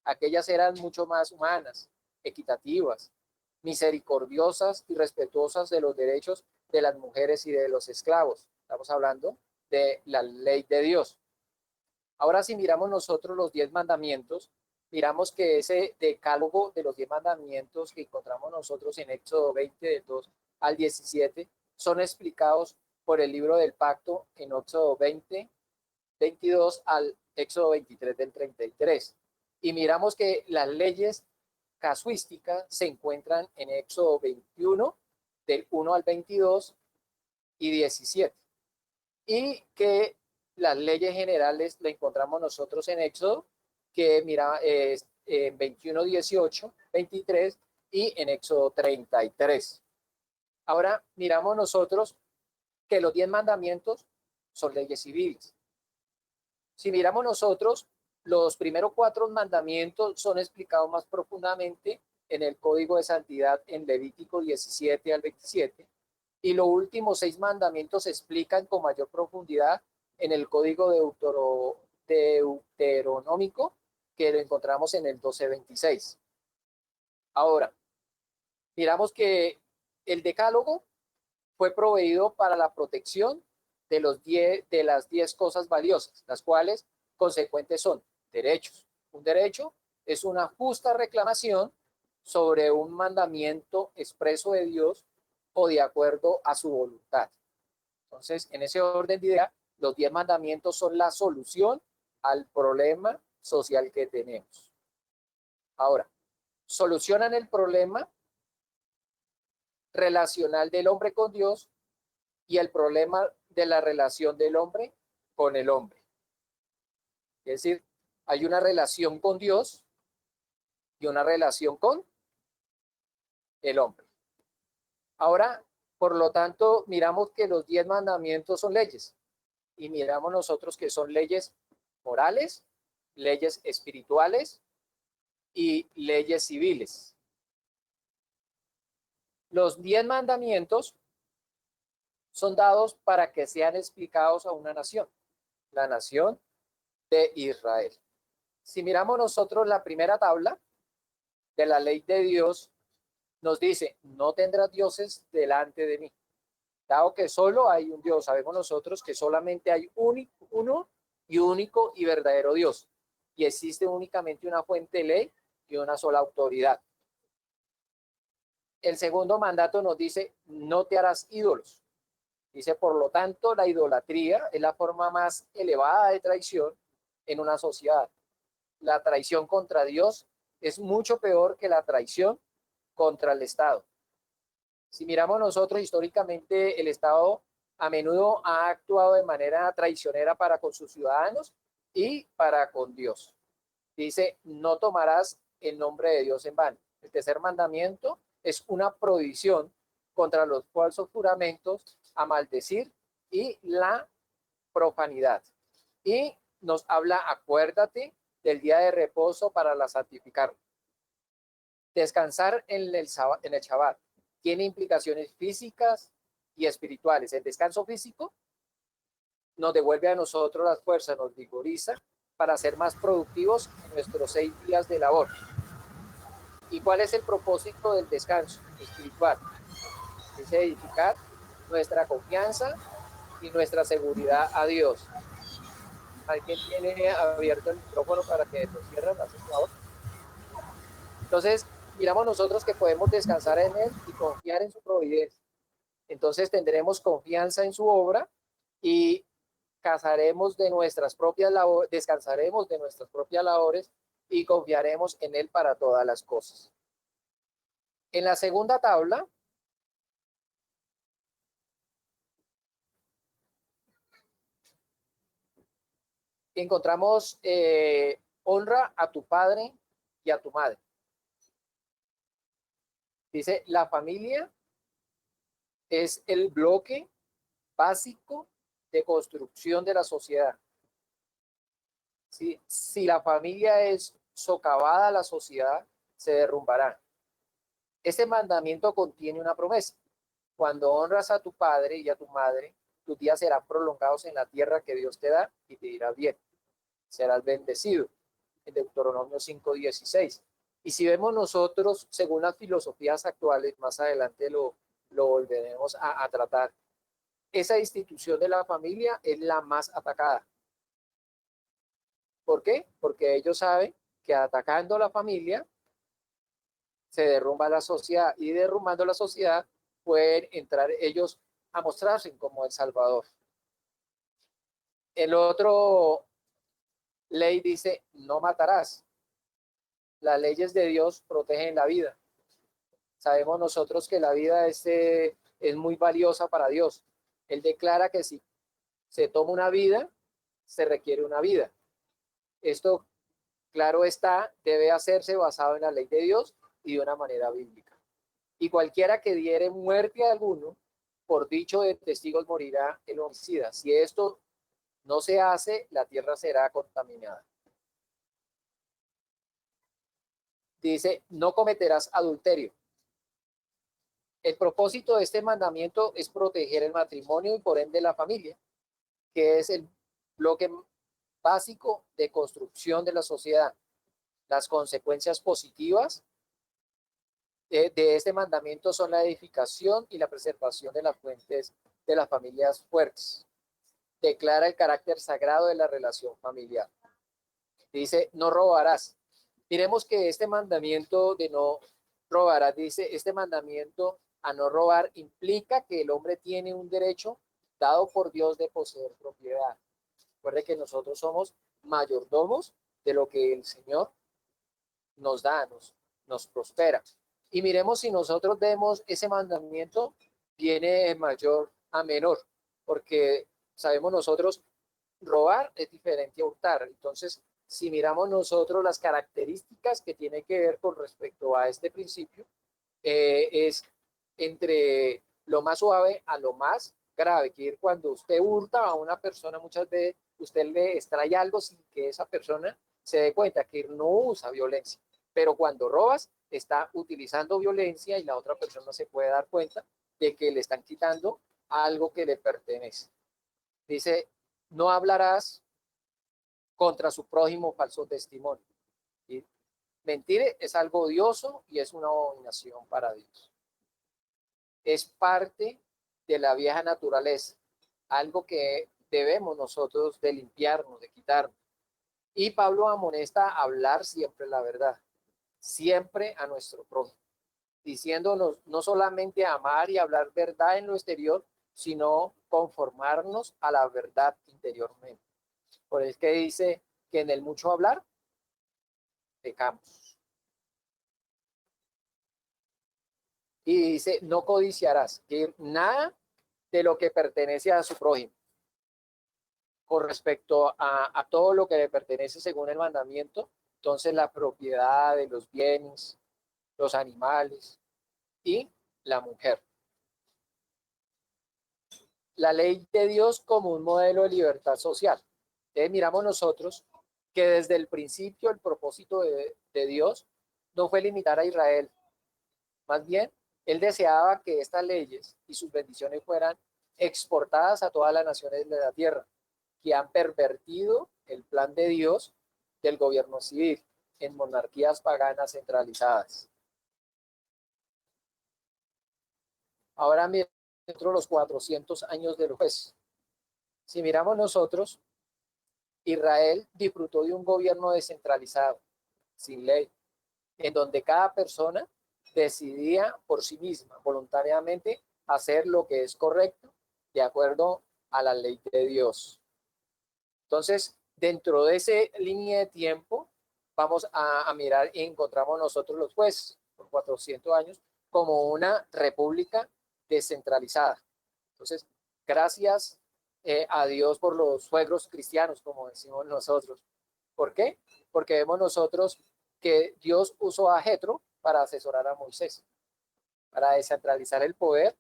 Aquellas eran mucho más humanas, equitativas, misericordiosas y respetuosas de los derechos de las mujeres y de los esclavos. Estamos hablando de la ley de Dios. Ahora, si miramos nosotros los 10 mandamientos, miramos que ese decálogo de los 10 mandamientos que encontramos nosotros en Éxodo 20, del 2 al 17, son explicados por el libro del pacto en Éxodo 20, 22 al Éxodo 23 del 33. Y miramos que las leyes casuísticas se encuentran en Éxodo 21, del 1 al 22 y 17. Y que las leyes generales las encontramos nosotros en Éxodo, que mira, en 21, 18, 23 y en Éxodo 33. Ahora miramos nosotros que los 10 mandamientos son leyes civiles. Si miramos nosotros, los primeros 4 mandamientos son explicados más profundamente en el Código de Santidad en Levítico 17 al 27, y los últimos 6 mandamientos se explican con mayor profundidad en el Código Deuteronómico, que lo encontramos en el 12:26. Ahora, miramos que el decálogo fue proveído para la protección de las 10 cosas valiosas, las cuales consecuentes son derechos. Un derecho es una justa reclamación sobre un mandamiento expreso de Dios o de acuerdo a su voluntad. Entonces, en ese orden de idea, los 10 mandamientos son la solución al problema social que tenemos. Ahora, solucionan el problema relacional del hombre con Dios y el problema de la relación del hombre con el hombre. Es decir, hay una relación con Dios y una relación con el hombre. Ahora, por lo tanto, miramos que los 10 mandamientos son leyes y miramos nosotros que son leyes morales, leyes espirituales y leyes civiles. Los 10 mandamientos son dados para que sean explicados a una nación, la nación de Israel. Si miramos nosotros la primera tabla de la ley de Dios, nos dice, no tendrás dioses delante de mí. Dado que solo hay un Dios, sabemos nosotros que solamente hay uno y único y verdadero Dios. Y existe únicamente una fuente de ley y una sola autoridad. El segundo mandato nos dice, no te harás ídolos. Dice, por lo tanto, la idolatría es la forma más elevada de traición en una sociedad. La traición contra Dios es mucho peor que la traición contra el Estado. Si miramos nosotros históricamente, el Estado a menudo ha actuado de manera traicionera para con sus ciudadanos y para con Dios. Dice, no tomarás el nombre de Dios en vano. El tercer mandamiento es una prohibición contra los falsos juramentos, a maldecir y la profanidad. Y nos habla, acuérdate del día de reposo para la santificar. Descansar en el Shabbat tiene implicaciones físicas y espirituales. El descanso físico nos devuelve a nosotros las fuerzas, nos vigoriza para ser más productivos en nuestros 6 días de labor. ¿Y cuál es el propósito del descanso espiritual? Es edificar nuestra confianza y nuestra seguridad a Dios. ¿Alguien tiene abierto el micrófono para que lo cierren? Entonces, miramos nosotros que podemos descansar en Él y confiar en su providencia. Entonces tendremos confianza en su obra y descansaremos de nuestras propias labores y confiaremos en Él para todas las cosas. En la segunda tabla encontramos honra a tu padre y a tu madre. Dice, la familia es el bloque básico de construcción de la sociedad. Si la familia es socavada, la sociedad se derrumbará. Este mandamiento contiene una promesa. Cuando honras a tu padre y a tu madre, tus días serán prolongados en la tierra que Dios te da y te irá bien. Serás bendecido. En Deuteronomio 5:16. Y si vemos nosotros, según las filosofías actuales, más adelante lo volveremos a tratar, esa institución de la familia es la más atacada. ¿Por qué? Porque ellos saben que atacando a la familia se derrumba la sociedad y derrumbando la sociedad pueden entrar ellos a mostrarse como el Salvador. El otro ley dice, no matarás. Las leyes de Dios protegen la vida. Sabemos nosotros que la vida es muy valiosa para Dios. Él declara que si se toma una vida, se requiere una vida. Esto, claro está, debe hacerse basado en la ley de Dios y de una manera bíblica. Y cualquiera que diere muerte a alguno, por dicho de testigos morirá el homicida. Si esto no se hace, la tierra será contaminada. Dice, no cometerás adulterio. El propósito de este mandamiento es proteger el matrimonio y por ende la familia, que es el bloque básico de construcción de la sociedad. Las consecuencias positivas de este mandamiento son la edificación y la preservación de las fuentes de las familias fuertes. Declara el carácter sagrado de la relación familiar. Dice, no robarás. Miremos que este mandamiento de no robarás, dice, este mandamiento a no robar implica que el hombre tiene un derecho dado por Dios de poseer propiedad. Recuerde que nosotros somos mayordomos de lo que el Señor nos da, nos prospera. Y miremos si nosotros vemos ese mandamiento, viene de mayor a menor, porque sabemos nosotros, robar es diferente a hurtar. Entonces, si miramos nosotros las características que tiene que ver con respecto a este principio, es entre lo más suave a lo más grave, que cuando usted hurta a una persona, muchas veces usted le extrae algo sin que esa persona se dé cuenta que no usa violencia, pero cuando robas está utilizando violencia y la otra persona se puede dar cuenta de que le están quitando algo que le pertenece. Dice, no hablarás contra su prójimo falso testimonio. ¿Sí? Mentir es algo odioso y es una abominación para Dios. Es parte de la vieja naturaleza, algo que debemos nosotros de limpiarnos, de quitarnos. Y Pablo amonesta a hablar siempre la verdad, siempre a nuestro prójimo, diciéndonos no solamente amar y hablar verdad en lo exterior, sino conformarnos a la verdad interiormente. Por eso es que dice que en el mucho hablar, pecamos. Y dice, no codiciarás, que nada de lo que pertenece a su prójimo. Con respecto a todo lo que le pertenece según el mandamiento, entonces la propiedad de los bienes, los animales y la mujer. La ley de Dios como un modelo de libertad social. Entonces miramos nosotros que desde el principio el propósito de Dios no fue limitar a Israel. Más bien, él deseaba que estas leyes y sus bendiciones fueran exportadas a todas las naciones de la tierra que han pervertido el plan de Dios del gobierno civil en monarquías paganas centralizadas. Ahora dentro de los 400 años del juez. Si miramos nosotros, Israel disfrutó de un gobierno descentralizado, sin ley, en donde cada persona decidía por sí misma, voluntariamente, hacer lo que es correcto, de acuerdo a la ley de Dios. Entonces, dentro de esa línea de tiempo, vamos a mirar y encontramos nosotros los jueces, por 400 años, como una república descentralizada. Entonces, gracias a Dios por los suegros cristianos, como decimos nosotros. ¿Por qué? Porque vemos nosotros que Dios usó a Jetro para asesorar a Moisés, para descentralizar el poder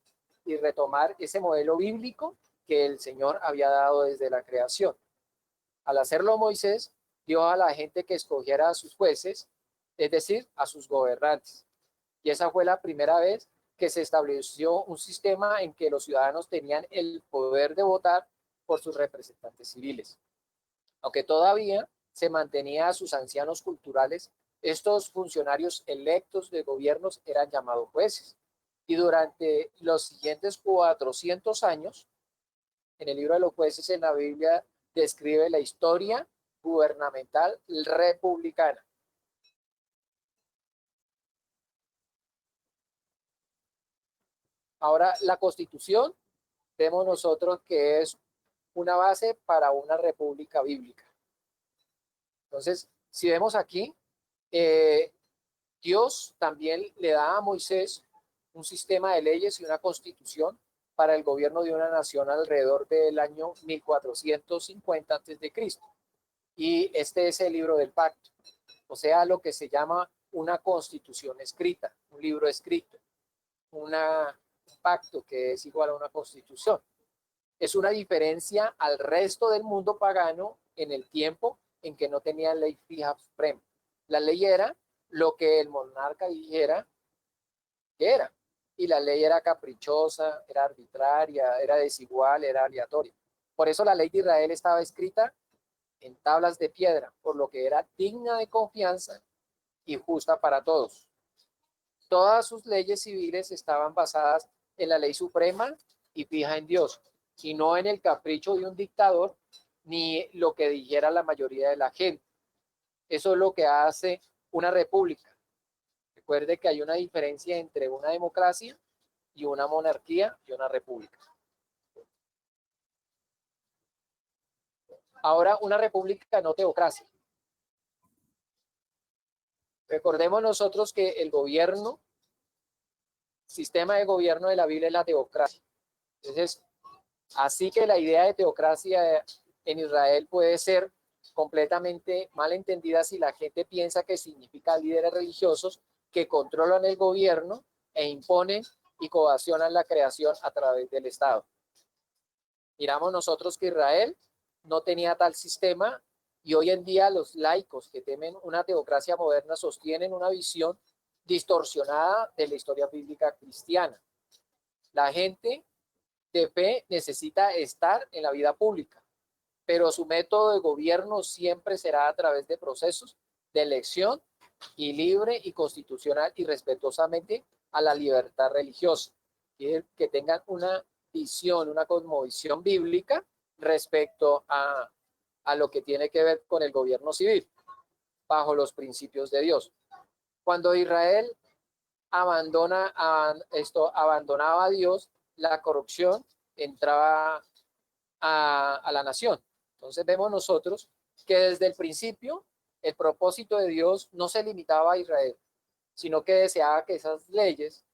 y retomar ese modelo bíblico que el Señor había dado desde la creación. Al hacerlo Moisés, dio a la gente que escogiera a sus jueces, es decir, a sus gobernantes. Y esa fue la primera vez que se estableció un sistema en que los ciudadanos tenían el poder de votar por sus representantes civiles. Aunque todavía se mantenía a sus ancianos culturales, estos funcionarios electos de gobiernos eran llamados jueces. Y durante los siguientes 400 años, en el libro de los jueces en la Biblia describe la historia gubernamental republicana. Ahora, la Constitución, vemos nosotros que es una base para una república bíblica. Entonces, si vemos aquí, Dios también le da a Moisés un sistema de leyes y una constitución para el gobierno de una nación alrededor del año 1450 a.C. Y este es el libro del pacto, o sea, lo que se llama una constitución escrita, un libro escrito, un pacto que es igual a una constitución. Es una diferencia al resto del mundo pagano en el tiempo en que no tenía ley fija suprema. La ley era lo que el monarca dijera que era. Y la ley era caprichosa, era arbitraria, era desigual, era aleatoria. Por eso la ley de Israel estaba escrita en tablas de piedra, por lo que era digna de confianza y justa para todos. Todas sus leyes civiles estaban basadas en la ley suprema y fija en Dios, y no en el capricho de un dictador ni lo que dijera la mayoría de la gente. Eso es lo que hace una república. Recuerde que hay una diferencia entre una democracia y una monarquía y una república. Ahora, una república no teocracia. Recordemos nosotros que el gobierno, sistema de gobierno de la Biblia es la teocracia. Entonces, así que la idea de teocracia en Israel puede ser completamente mal entendida si la gente piensa que significa líderes religiosos que controlan el gobierno e imponen y coaccionan la creación a través del Estado. Miramos nosotros que Israel no tenía tal sistema y hoy en día los laicos que temen una teocracia moderna sostienen una visión distorsionada de la historia bíblica cristiana. La gente de fe necesita estar en la vida pública, pero su método de gobierno siempre será a través de procesos de elección y libre y constitucional y respetuosamente a la libertad religiosa, que tengan una visión, una cosmovisión bíblica respecto a lo que tiene que ver con el gobierno civil, bajo los principios de Dios. Cuando Israel abandonaba a Dios, la corrupción entraba a la nación. Entonces vemos nosotros que desde el principio el propósito de Dios no se limitaba a Israel, sino que deseaba que esas leyes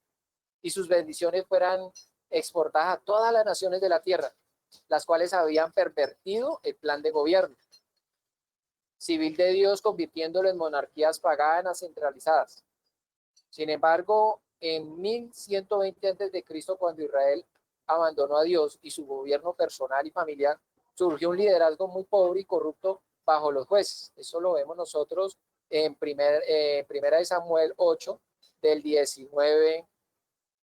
y sus bendiciones fueran exportadas a todas las naciones de la tierra, las cuales habían pervertido el plan de gobierno civil de Dios, convirtiéndolo en monarquías paganas centralizadas. Sin embargo, en 1120 a.C., cuando Israel abandonó a Dios y su gobierno personal y familiar, surgió un liderazgo muy pobre y corrupto bajo los jueces. Eso lo vemos nosotros en Primera de Samuel 8, del 19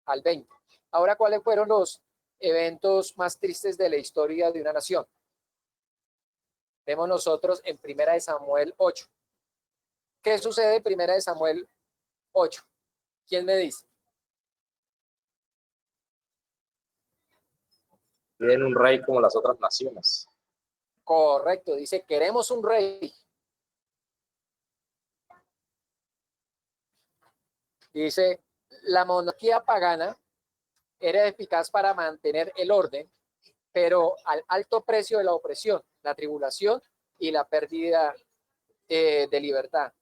al 20. Ahora, ¿cuáles fueron los eventos más tristes de la historia de una nación? Vemos nosotros en Primera de Samuel 8. ¿Qué sucede en Primera de Samuel 8? ¿Quién me dice? Tienen un rey como las otras naciones. Correcto, dice, queremos un rey. Dice, la monarquía pagana era eficaz para mantener el orden, pero al alto precio de la opresión, la tribulación y la pérdida de libertad.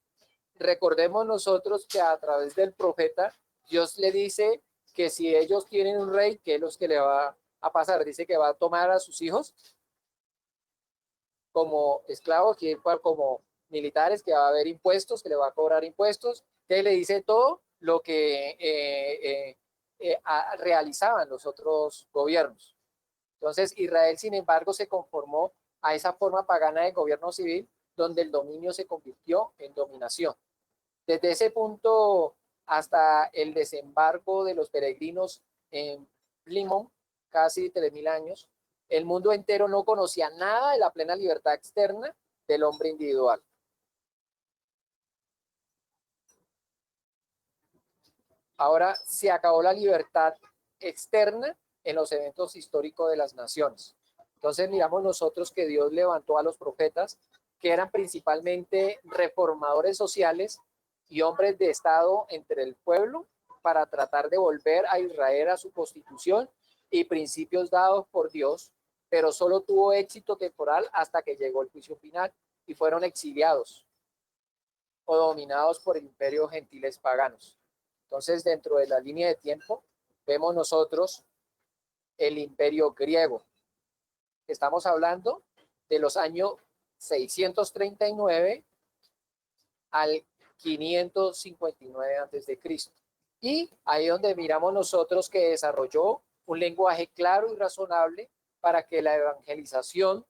Recordemos nosotros que a través del profeta, Dios le dice que si ellos tienen un rey, ¿qué es lo que le va a pasar? Dice que va a tomar a sus hijos como esclavos, como militares, que va a haber impuestos, que le va a cobrar impuestos, que le dice todo lo que realizaban los otros gobiernos. Entonces, Israel, sin embargo, se conformó a esa forma pagana de gobierno civil, donde el dominio se convirtió en dominación. Desde ese punto hasta el desembarco de los peregrinos en Plymouth, casi 3.000 años, el mundo entero no conocía nada de la plena libertad externa del hombre individual. Ahora se acabó la libertad externa en los eventos históricos de las naciones. Entonces miramos nosotros que Dios levantó a los profetas, que eran principalmente reformadores sociales y hombres de Estado entre el pueblo, para tratar de volver a Israel a su constitución y principios dados por Dios, pero solo tuvo éxito temporal hasta que llegó el juicio final y fueron exiliados o dominados por el imperio gentiles paganos. Entonces, dentro de la línea de tiempo, vemos nosotros el imperio griego. Estamos hablando de los años 639 al 559 a.C. Y ahí donde miramos nosotros que desarrolló un lenguaje claro y razonable para que la evangelización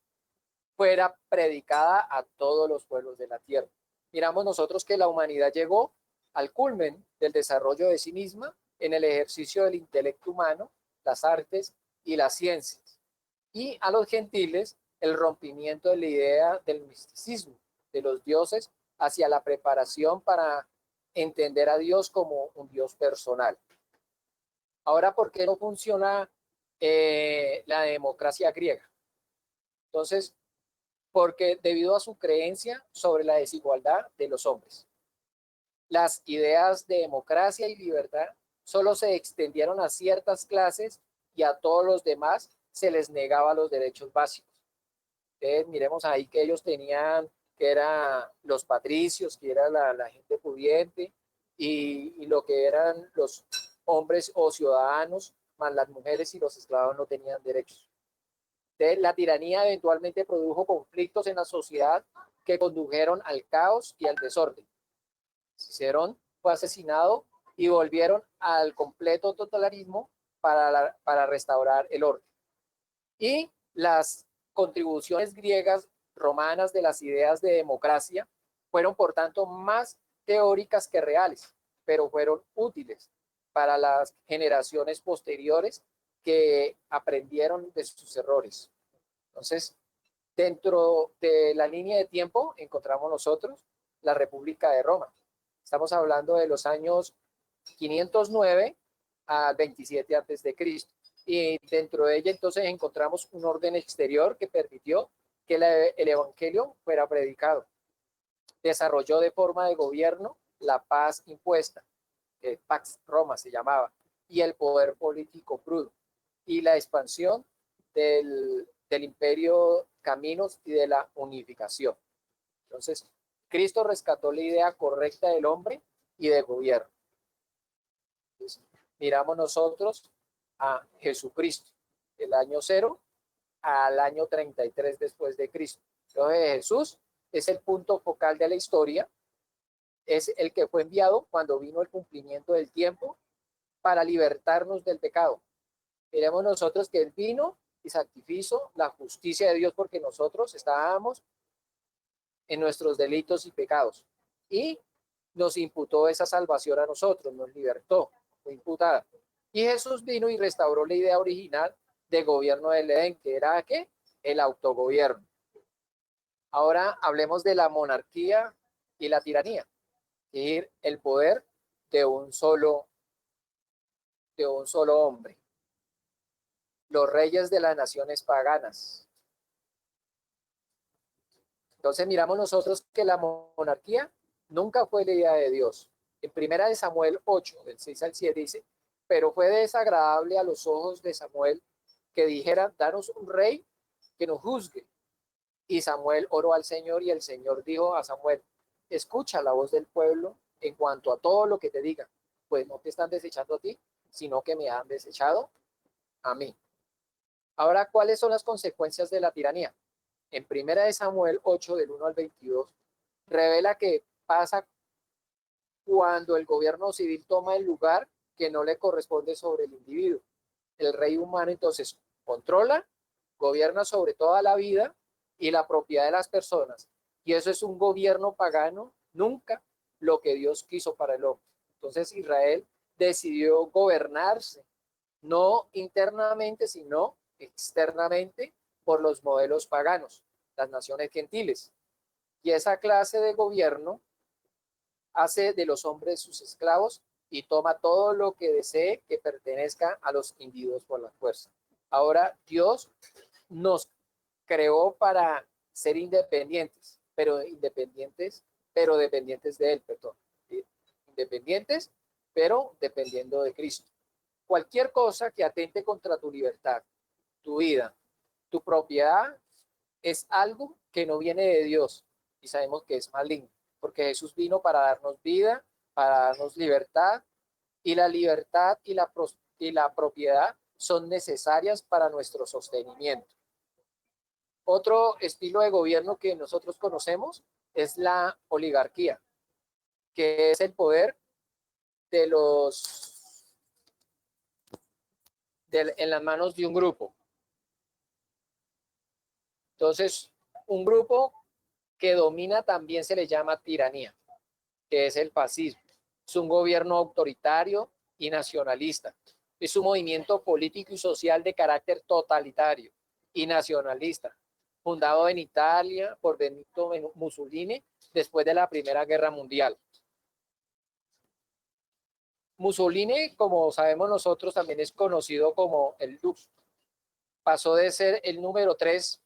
fuera predicada a todos los pueblos de la tierra. Miramos nosotros que la humanidad llegó al culmen del desarrollo de sí misma en el ejercicio del intelecto humano, las artes y las ciencias. Y a los gentiles el rompimiento de la idea del misticismo, de los dioses, hacia la preparación para entender a Dios como un Dios personal. Ahora, ¿por qué no funciona la democracia griega? Entonces, porque debido a su creencia sobre la desigualdad de los hombres. Las ideas de democracia y libertad solo se extendieron a ciertas clases y a todos los demás se les negaba los derechos básicos. Entonces, miremos ahí que ellos tenían, que eran los patricios, que era la gente pudiente, y lo que eran los hombres o ciudadanos, más las mujeres y los esclavos no tenían derechos. Entonces, la tiranía eventualmente produjo conflictos en la sociedad que condujeron al caos y al desorden. Cicerón fue asesinado y volvieron al completo totalitarismo para restaurar el orden. Y las contribuciones griegas romanas de las ideas de democracia fueron, por tanto, más teóricas que reales, pero fueron útiles para las generaciones posteriores que aprendieron de sus errores. Entonces, dentro de la línea de tiempo encontramos nosotros la República de Roma. Estamos hablando de los años 509 a 27 a.C. y dentro de ella entonces encontramos un orden exterior que permitió que el evangelio fuera predicado. Desarrolló de forma de gobierno la paz impuesta, que Pax Roma se llamaba, y el poder político crudo, y la expansión del imperio caminos y de la unificación. Entonces, Cristo rescató la idea correcta del hombre y del gobierno. Entonces, miramos nosotros a Jesucristo, el año 0 al año 33 después de Cristo. Entonces, Jesús es el punto focal de la historia, es el que fue enviado cuando vino el cumplimiento del tiempo para libertarnos del pecado. Miremos nosotros que Él vino y sacrificó la justicia de Dios porque nosotros estábamos en nuestros delitos y pecados. Y nos imputó esa salvación a nosotros, nos libertó, fue imputada. Y Jesús vino y restauró la idea original de gobierno del Edén, que era ¿qué? El autogobierno. Ahora hablemos de la monarquía y la tiranía, es decir, el poder de un solo hombre. Los reyes de las naciones paganas. Entonces miramos nosotros que la monarquía nunca fue la idea de Dios. En primera de Samuel 8, del 6 al 7 dice, pero fue desagradable a los ojos de Samuel que dijeran, danos un rey que nos juzgue. Y Samuel oró al Señor y el Señor dijo a Samuel, escucha la voz del pueblo en cuanto a todo lo que te digan, pues no te están desechando a ti, sino que me han desechado a mí. Ahora, ¿cuáles son las consecuencias de la tiranía? En primera de Samuel 8, del 1 al 22, revela que pasa cuando el gobierno civil toma el lugar que no le corresponde sobre el individuo. El rey humano entonces controla, gobierna sobre toda la vida y la propiedad de las personas. Y eso es un gobierno pagano, nunca lo que Dios quiso para el hombre. Entonces Israel decidió gobernarse, no internamente, sino externamente por los modelos paganos, las naciones gentiles. Y esa clase de gobierno hace de los hombres sus esclavos y toma todo lo que desee que pertenezca a los individuos por la fuerza. Ahora Dios nos creó para ser independientes, pero dependientes de Él, perdón. Independientes, pero dependiendo de Cristo. Cualquier cosa que atente contra tu libertad, tu vida, tu propiedad, es algo que no viene de Dios y sabemos que es maligno, porque Jesús vino para darnos vida, para darnos libertad, y la libertad y la propiedad son necesarias para nuestro sostenimiento. Otro estilo de gobierno que nosotros conocemos es la oligarquía, que es el poder de en las manos de un grupo. Entonces, un grupo que domina también se le llama tiranía, que es el fascismo. Es un gobierno autoritario y nacionalista. Es un movimiento político y social de carácter totalitario y nacionalista, fundado en Italia por Benito Mussolini después de la Primera Guerra Mundial. Mussolini, como sabemos nosotros, también es conocido como el Lux. Pasó de ser el número 3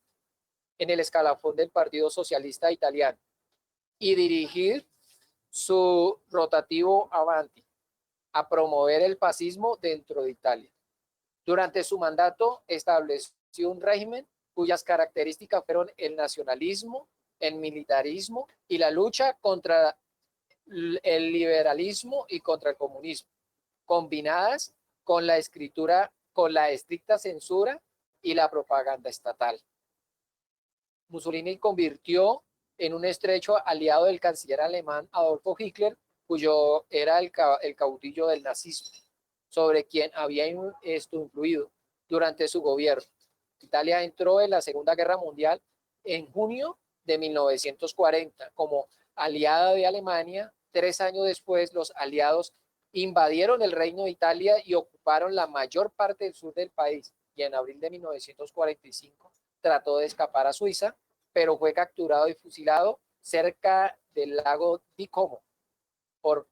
en el escalafón del Partido Socialista Italiano y dirigir su rotativo Avanti a promover el fascismo dentro de Italia. Durante su mandato estableció un régimen cuyas características fueron el nacionalismo, el militarismo y la lucha contra el liberalismo y contra el comunismo, combinadas con la estricta censura y la propaganda estatal. Mussolini convirtió en un estrecho aliado del canciller alemán Adolfo Hitler, cuyo era el caudillo del nazismo, sobre quien había influido durante su gobierno. Italia entró en la Segunda Guerra Mundial en junio de 1940 como aliada de Alemania. 3 años después, los aliados invadieron el Reino de Italia y ocuparon la mayor parte del sur del país. Y en abril de 1945 trató de escapar a Suiza, pero fue capturado y fusilado cerca del lago di Como por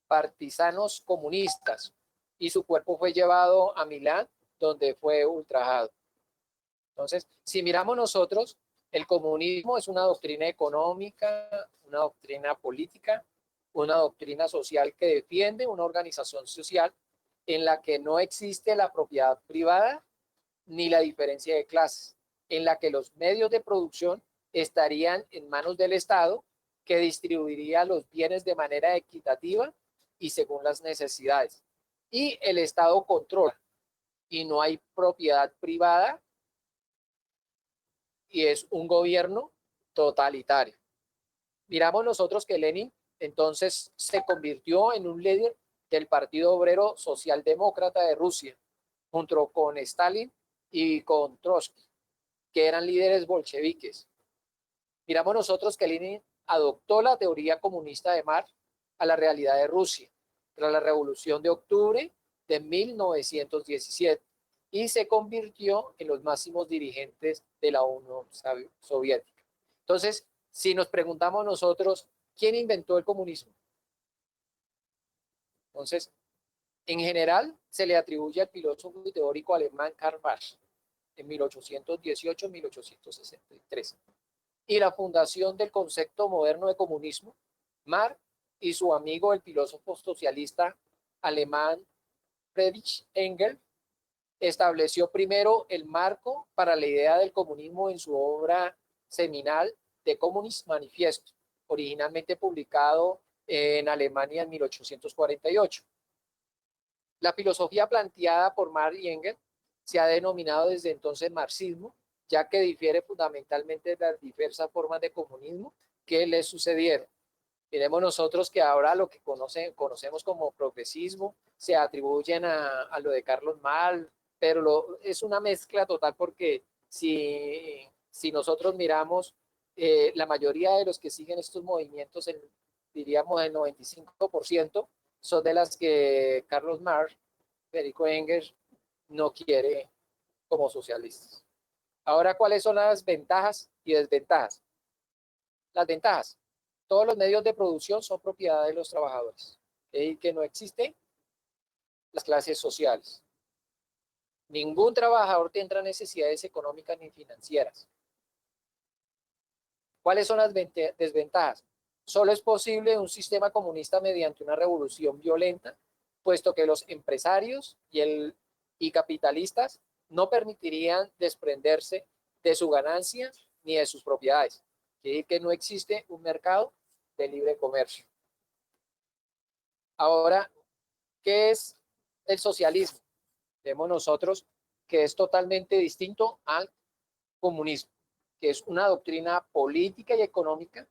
partisanos comunistas y su cuerpo fue llevado a Milán donde fue ultrajado. Entonces, si miramos nosotros, el comunismo es una doctrina económica, una doctrina política, una doctrina social que defiende una organización social en la que no existe la propiedad privada ni la diferencia de clases, en la que los medios de producción estarían en manos del Estado, que distribuiría los bienes de manera equitativa y según las necesidades. Y el Estado controla y no hay propiedad privada y es un gobierno totalitario. Miramos nosotros que Lenin entonces se convirtió en un líder del Partido Obrero Socialdemócrata de Rusia, junto con Stalin y con Trotsky, que eran líderes bolcheviques. Miramos nosotros que Lenin adoptó la teoría comunista de Marx a la realidad de Rusia tras la Revolución de Octubre de 1917 y se convirtió en los máximos dirigentes de la Unión Soviética. Entonces, si nos preguntamos nosotros, ¿quién inventó el comunismo? Entonces, en general, se le atribuye al filósofo y teórico alemán Karl Marx en 1818-1863. Y la fundación del concepto moderno de comunismo, Marx y su amigo el filósofo socialista alemán Friedrich Engels estableció primero el marco para la idea del comunismo en su obra seminal The Communist Manifesto, originalmente publicado en Alemania en 1848. La filosofía planteada por Marx y Engels se ha denominado desde entonces marxismo, ya que difiere fundamentalmente de las diversas formas de comunismo que le sucedieron. Miremos nosotros que ahora lo que conocemos como progresismo se atribuyen a lo de Carlos Marx, pero es una mezcla total porque si nosotros miramos, la mayoría de los que siguen estos movimientos, diríamos el 95%, son de las que Carlos Marx, Federico Engels, no quiere como socialistas. Ahora, ¿cuáles son las ventajas y desventajas? Las ventajas. Todos los medios de producción son propiedad de los trabajadores. Es que no existen las clases sociales. Ningún trabajador tendrá necesidades económicas ni financieras. ¿Cuáles son las desventajas? Solo es posible un sistema comunista mediante una revolución violenta, puesto que los empresarios y capitalistas no permitirían desprenderse de su ganancia ni de sus propiedades. Quiere decir que no existe un mercado de libre comercio. Ahora, ¿qué es el socialismo? Vemos nosotros que es totalmente distinto al comunismo, que es una doctrina política y económica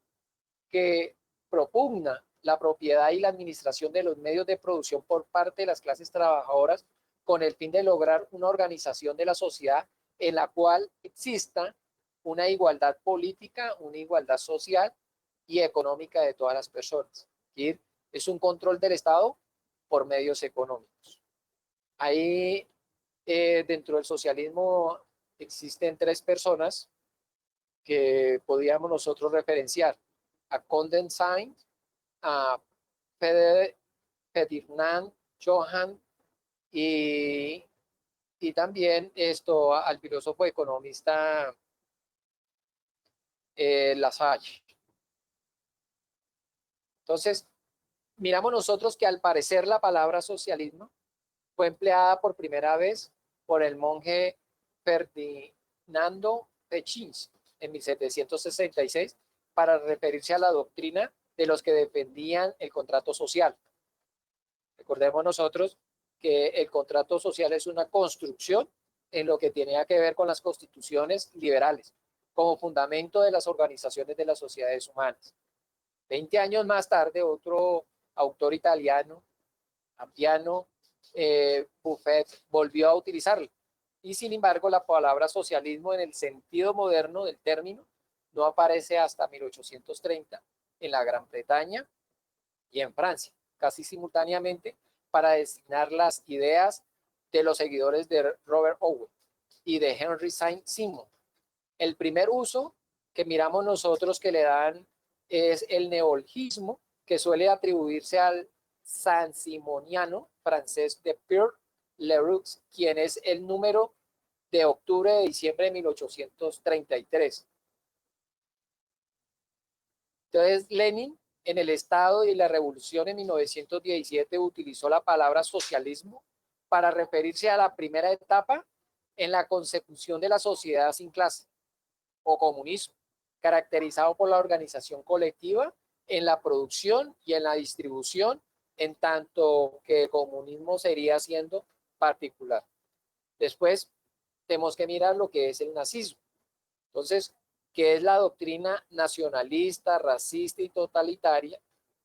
que propugna la propiedad y la administración de los medios de producción por parte de las clases trabajadoras con el fin de lograr una organización de la sociedad en la cual exista una igualdad política, una igualdad social y económica de todas las personas. Es un control del Estado por medios económicos. Ahí, dentro del socialismo, existen tres personas que podríamos nosotros referenciar: a Condorcet, a Ferdinand Johann y también al filósofo economista Lassalle. Entonces, miramos nosotros que al parecer la palabra socialismo fue empleada por primera vez por el monje Ferdinando Pechins en 1766 para referirse a la doctrina de los que defendían el contrato social. Recordemos nosotros que el contrato social es una construcción en lo que tiene que ver con las constituciones liberales, como fundamento de las organizaciones de las sociedades humanas. 20 años más tarde, otro autor italiano, Appiano Buffet, volvió a utilizarlo. Y sin embargo, la palabra socialismo en el sentido moderno del término no aparece hasta 1830 en la Gran Bretaña y en Francia, casi simultáneamente, para designar las ideas de los seguidores de Robert Owen y de Henry Saint-Simon. El primer uso que miramos nosotros que le dan es el neologismo, que suele atribuirse al saint-simoniano francés de Pierre Leroux, quien es el número de octubre de diciembre de 1833. Entonces, Lenin, en el Estado y la Revolución en 1917, utilizó la palabra socialismo para referirse a la primera etapa en la consecución de la sociedad sin clase, o comunismo, caracterizado por la organización colectiva en la producción y en la distribución, en tanto que el comunismo sería siendo particular. Después, tenemos que mirar lo que es el nazismo. Entonces, ¿qué es la doctrina nacionalista, racista y totalitaria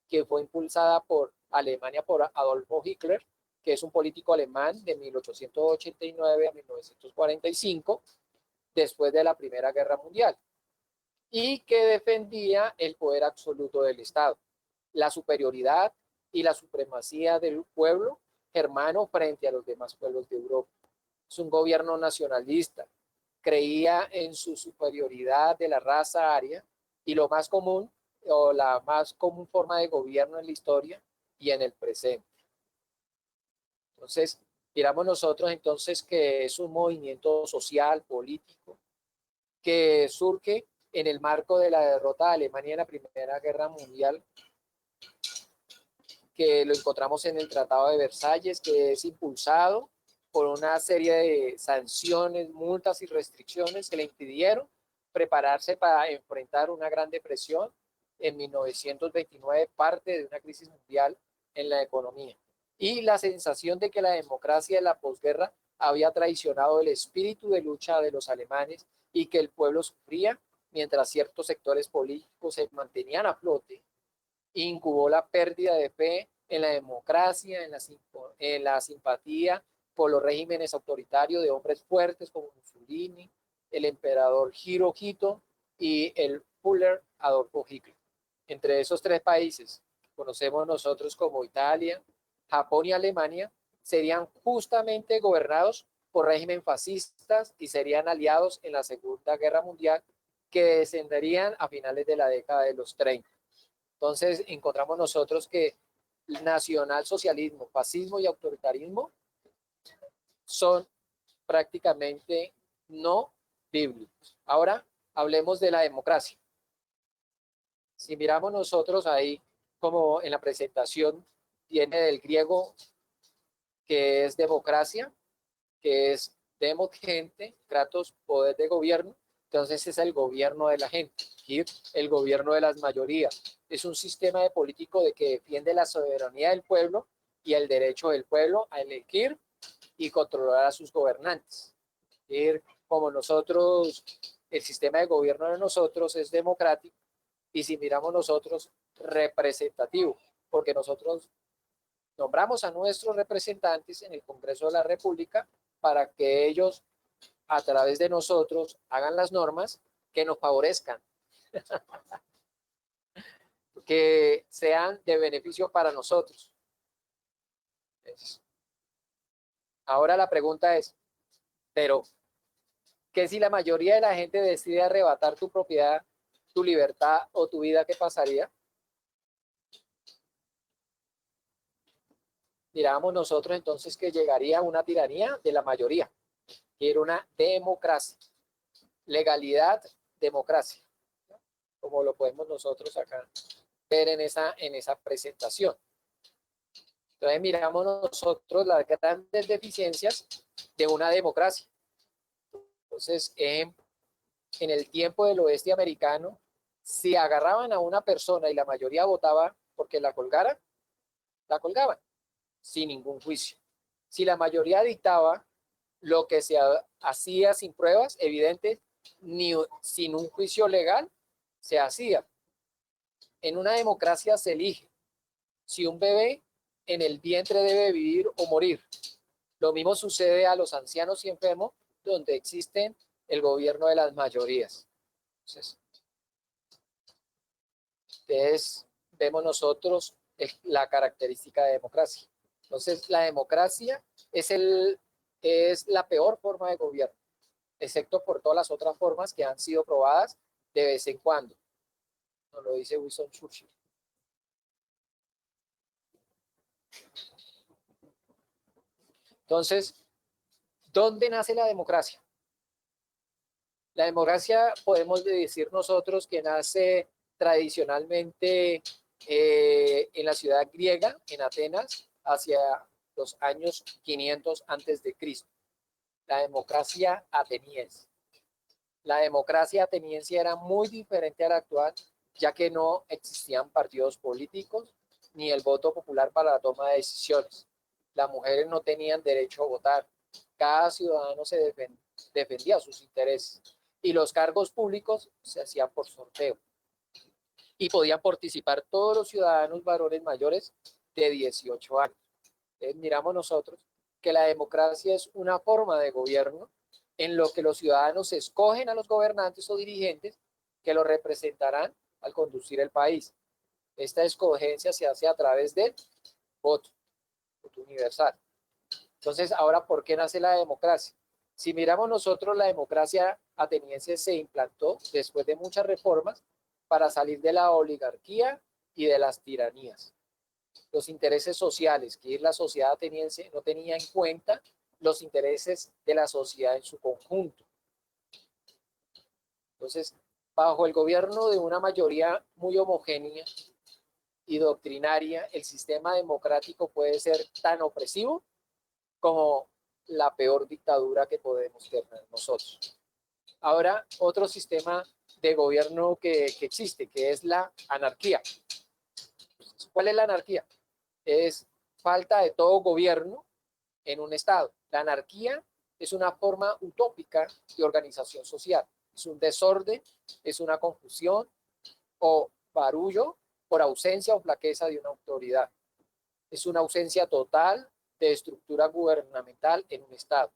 que fue impulsada por Alemania, por Adolfo Hitler, que es un político alemán de 1889 a 1945, después de la Primera Guerra Mundial, y que defendía el poder absoluto del Estado, la superioridad y la supremacía del pueblo germano frente a los demás pueblos de Europa? Es un gobierno nacionalista, creía en su superioridad de la raza aria y lo más común o la más común forma de gobierno en la historia y en el presente. Entonces, miramos nosotros entonces que es un movimiento social, político, que surge en el marco de la derrota de Alemania en la Primera Guerra Mundial, que lo encontramos en el Tratado de Versalles, que es impulsado por una serie de sanciones, multas y restricciones que le impidieron prepararse para enfrentar una gran depresión en 1929, parte de una crisis mundial en la economía. Y la sensación de que la democracia de la posguerra había traicionado el espíritu de lucha de los alemanes y que el pueblo sufría mientras ciertos sectores políticos se mantenían a flote, incubó la pérdida de fe en la democracia, en la simpatía por los regímenes autoritarios de hombres fuertes como Mussolini, el emperador Hirohito y el Führer Adolfo Hitler. Entre esos tres países, conocemos nosotros como Italia, Japón y Alemania, serían justamente gobernados por régimen fascistas y serían aliados en la Segunda Guerra Mundial, que descenderían a finales de la década de los 30. Entonces, encontramos nosotros que nacionalsocialismo, fascismo y autoritarismo son prácticamente no bíblicos. Ahora, hablemos de la democracia. Si miramos nosotros ahí, como en la presentación, viene del griego, que es democracia, que es demos gente, kratos, poder de gobierno. Entonces es el gobierno de la gente, el gobierno de las mayorías. Es un sistema de político de que defiende la soberanía del pueblo y el derecho del pueblo a elegir y controlar a sus gobernantes. Como nosotros, el sistema de gobierno de nosotros es democrático y si miramos nosotros, representativo, porque nosotros nombramos a nuestros representantes en el Congreso de la República para que ellos, a través de nosotros, hagan las normas que nos favorezcan, que sean de beneficio para nosotros. Ahora la pregunta es, pero, ¿qué si la mayoría de la gente decide arrebatar tu propiedad, tu libertad o tu vida? ¿Qué pasaría? Diríamos nosotros entonces que llegaría una tiranía de la mayoría, que era una democracia, legalidad, democracia, ¿no? Como lo podemos nosotros acá ver en esa presentación. Entonces miramos nosotros las grandes deficiencias de una democracia. Entonces, en el tiempo del oeste americano, si agarraban a una persona y la mayoría votaba porque la colgaran, la colgaban sin ningún juicio. Si la mayoría dictaba lo que se hacía sin pruebas evidentes, ni sin un juicio legal, se hacía. En una democracia se elige si un bebé en el vientre debe vivir o morir. Lo mismo sucede a los ancianos y enfermos, donde existe el gobierno de las mayorías. Entonces vemos nosotros la característica de democracia. Entonces, la democracia es la peor forma de gobierno, excepto por todas las otras formas que han sido probadas de vez en cuando. Nos lo dice Winston Churchill. Entonces, ¿dónde nace la democracia? La democracia podemos decir nosotros que nace tradicionalmente en la ciudad griega, en Atenas, hacia los años 500 antes de Cristo. La democracia ateniense. La democracia ateniense era muy diferente a la actual, ya que no existían partidos políticos ni el voto popular para la toma de decisiones. Las mujeres no tenían derecho a votar. Cada ciudadano se defendía sus intereses y los cargos públicos se hacían por sorteo. Y podían participar todos los ciudadanos varones mayores de 18 años. Entonces, miramos nosotros que la democracia es una forma de gobierno en lo que los ciudadanos escogen a los gobernantes o dirigentes que los representarán al conducir el país. Esta escogencia se hace a través del voto universal. Entonces, ahora, ¿por qué nace la democracia? Si miramos nosotros, la democracia ateniense se implantó después de muchas reformas para salir de la oligarquía y de las tiranías. Los intereses sociales que la sociedad ateniense no tenía en cuenta los intereses de la sociedad en su conjunto. Entonces, bajo el gobierno de una mayoría muy homogénea y doctrinaria, el sistema democrático puede ser tan opresivo como la peor dictadura que podemos tener nosotros. Ahora, otro sistema de gobierno que existe, que es la anarquía. ¿Cuál es la anarquía? Es falta de todo gobierno en un estado. La anarquía es una forma utópica de organización social. Es un desorden, es una confusión o barullo por ausencia o flaqueza de una autoridad. Es una ausencia total de estructura gubernamental en un estado.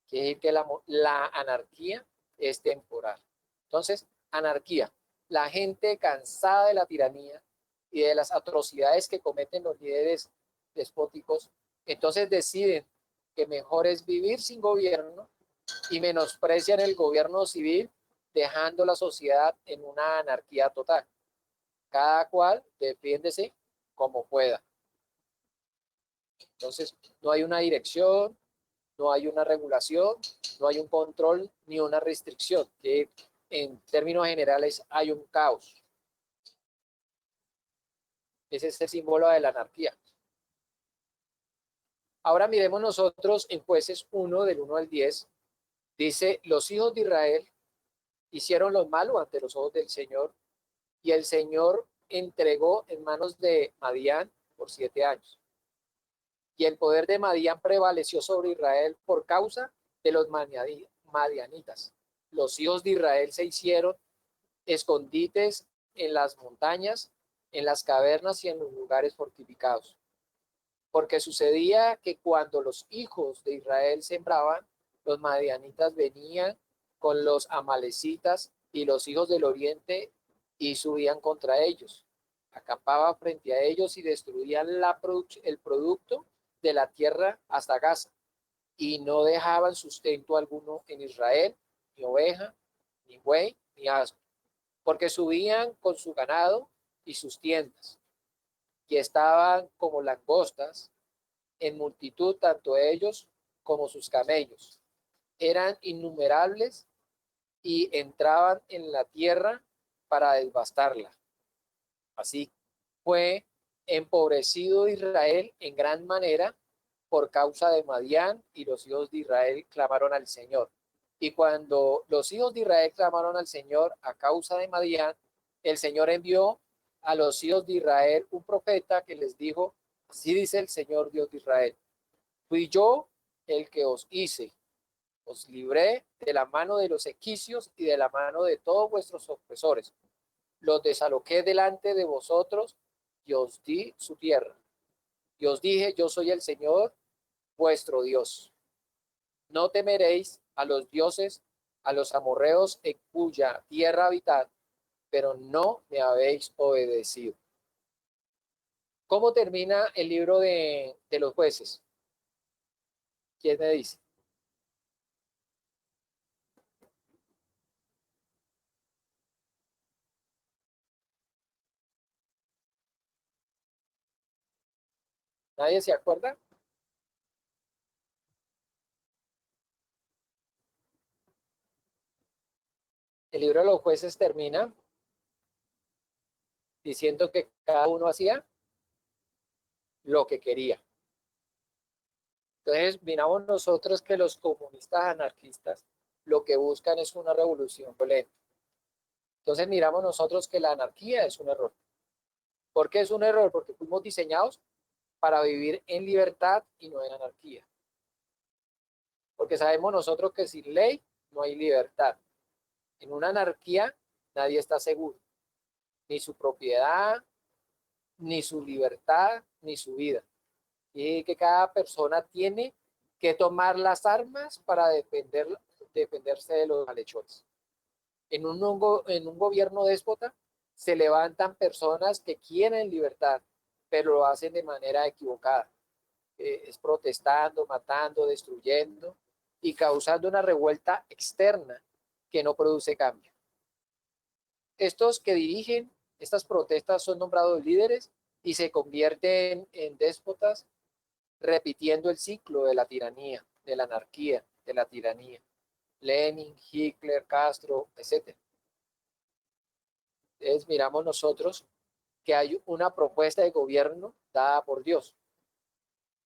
Quiere decir que la anarquía es temporal. Entonces, anarquía. La gente cansada de la tiranía y de las atrocidades que cometen los líderes despóticos, entonces deciden que mejor es vivir sin gobierno y menosprecian el gobierno civil, dejando la sociedad en una anarquía total. Cada cual defiéndese como pueda. Entonces, no hay una dirección, no hay una regulación, no hay un control ni una restricción, que en términos generales hay un caos. Ese es el símbolo de la anarquía. Ahora miremos nosotros en Jueces 1, del 1 al 10, dice, los hijos de Israel hicieron lo malo ante los ojos del Señor, y el Señor entregó en manos de Madián por 7 años. Y el poder de Madián prevaleció sobre Israel por causa de los madianitas. Los hijos de Israel se hicieron escondites en las montañas, en las cavernas y en los lugares fortificados. Porque sucedía que cuando los hijos de Israel sembraban, los madianitas venían con los amalecitas y los hijos del oriente y subían contra ellos. Acampaban frente a ellos y destruían el producto de la tierra hasta Gaza. Y no dejaban sustento alguno en Israel, ni oveja, ni buey, ni asno, porque subían con su ganado y sus tiendas, que estaban como langostas en multitud, tanto ellos como sus camellos. Eran innumerables y entraban en la tierra para devastarla. Así fue empobrecido Israel en gran manera por causa de Madián, y los hijos de Israel clamaron al Señor. Y cuando los hijos de Israel clamaron al Señor a causa de Madián, el Señor envió a los hijos de Israel un profeta que les dijo, así dice el Señor Dios de Israel, fui yo el que os hice, os libré de la mano de los egipcios y de la mano de todos vuestros opresores. Los desaloqué delante de vosotros y os di su tierra. Y os dije, yo soy el Señor, vuestro Dios. No temeréis a los dioses, a los amorreos en cuya tierra habitad, pero no me habéis obedecido. ¿Cómo termina el libro de los jueces? ¿Quién me dice? ¿Nadie se acuerda? El libro de los jueces termina diciendo que cada uno hacía lo que quería. Entonces, miramos nosotros que los comunistas anarquistas lo que buscan es una revolución violenta. Entonces, miramos nosotros que la anarquía es un error. ¿Por qué es un error? Porque fuimos diseñados para vivir en libertad y no en anarquía. Porque sabemos nosotros que sin ley no hay libertad. En una anarquía nadie está seguro, ni su propiedad, ni su libertad, ni su vida. Y que cada persona tiene que tomar las armas para defenderse de los malhechores. En un gobierno déspota se levantan personas que quieren libertad, pero lo hacen de manera equivocada. Es protestando, matando, destruyendo y causando una revuelta externa que no produce cambio. Estos que dirigen estas protestas son nombrados líderes y se convierten en déspotas, repitiendo el ciclo de la tiranía, de la anarquía, de la tiranía. Lenin, Hitler, Castro, etc. Entonces miramos nosotros que hay una propuesta de gobierno dada por Dios.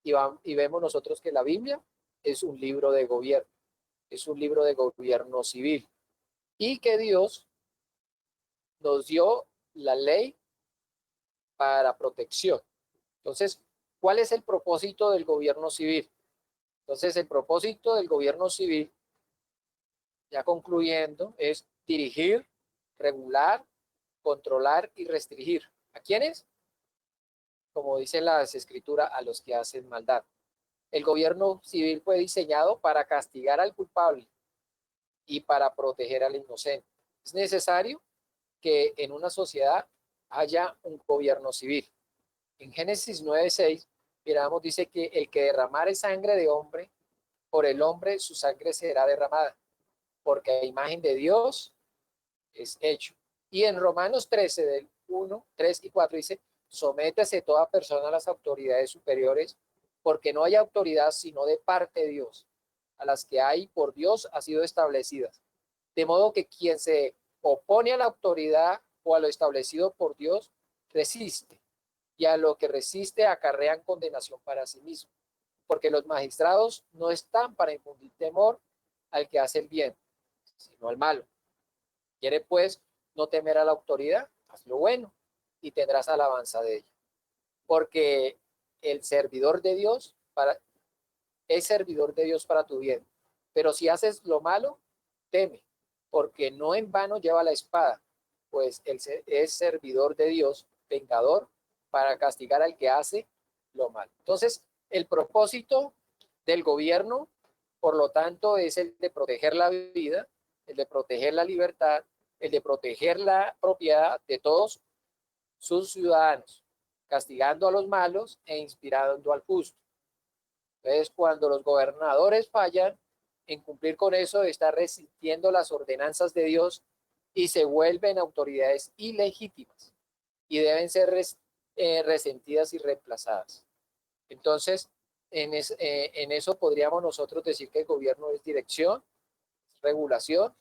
Y vemos nosotros que la Biblia es un libro de gobierno, es un libro de gobierno civil. Y que Dios nos dio la ley para protección. Entonces, ¿cuál es el propósito del gobierno civil? Entonces, el propósito del gobierno civil, ya concluyendo, es dirigir, regular, controlar y restringir. ¿A quiénes? Como dicen las escrituras, a los que hacen maldad. El gobierno civil fue diseñado para castigar al culpable y para proteger al inocente. Es necesario que en una sociedad haya un gobierno civil. En Génesis 9:6, miramos, dice que el que derramare sangre de hombre, por el hombre su sangre será derramada, porque a imagen de Dios es hecho. Y en Romanos 13, del 1, 3 y 4 dice, sométese toda persona a las autoridades superiores, porque no hay autoridad sino de parte de Dios. A las que hay por Dios ha sido establecidas. De modo que quien se opone a la autoridad o a lo establecido por Dios, resiste. Y a lo que resiste acarrean condenación para sí mismo. Porque los magistrados no están para infundir temor al que hace el bien, sino al malo. ¿Quiere pues no temer a la autoridad? Haz lo bueno y tendrás alabanza de ella. Porque el servidor de Dios es servidor de Dios para tu bien. Pero si haces lo malo, teme, porque no en vano lleva la espada, pues él es servidor de Dios, vengador, para castigar al que hace lo malo. Entonces, el propósito del gobierno, por lo tanto, es el de proteger la vida, el de proteger la libertad, el de proteger la propiedad de todos sus ciudadanos, castigando a los malos e inspirando al justo. Entonces, cuando los gobernadores fallan en cumplir con eso, están resistiendo las ordenanzas de Dios y se vuelven autoridades ilegítimas y deben ser resentidas y reemplazadas. Entonces, en eso podríamos nosotros decir que el gobierno es dirección, es regulación,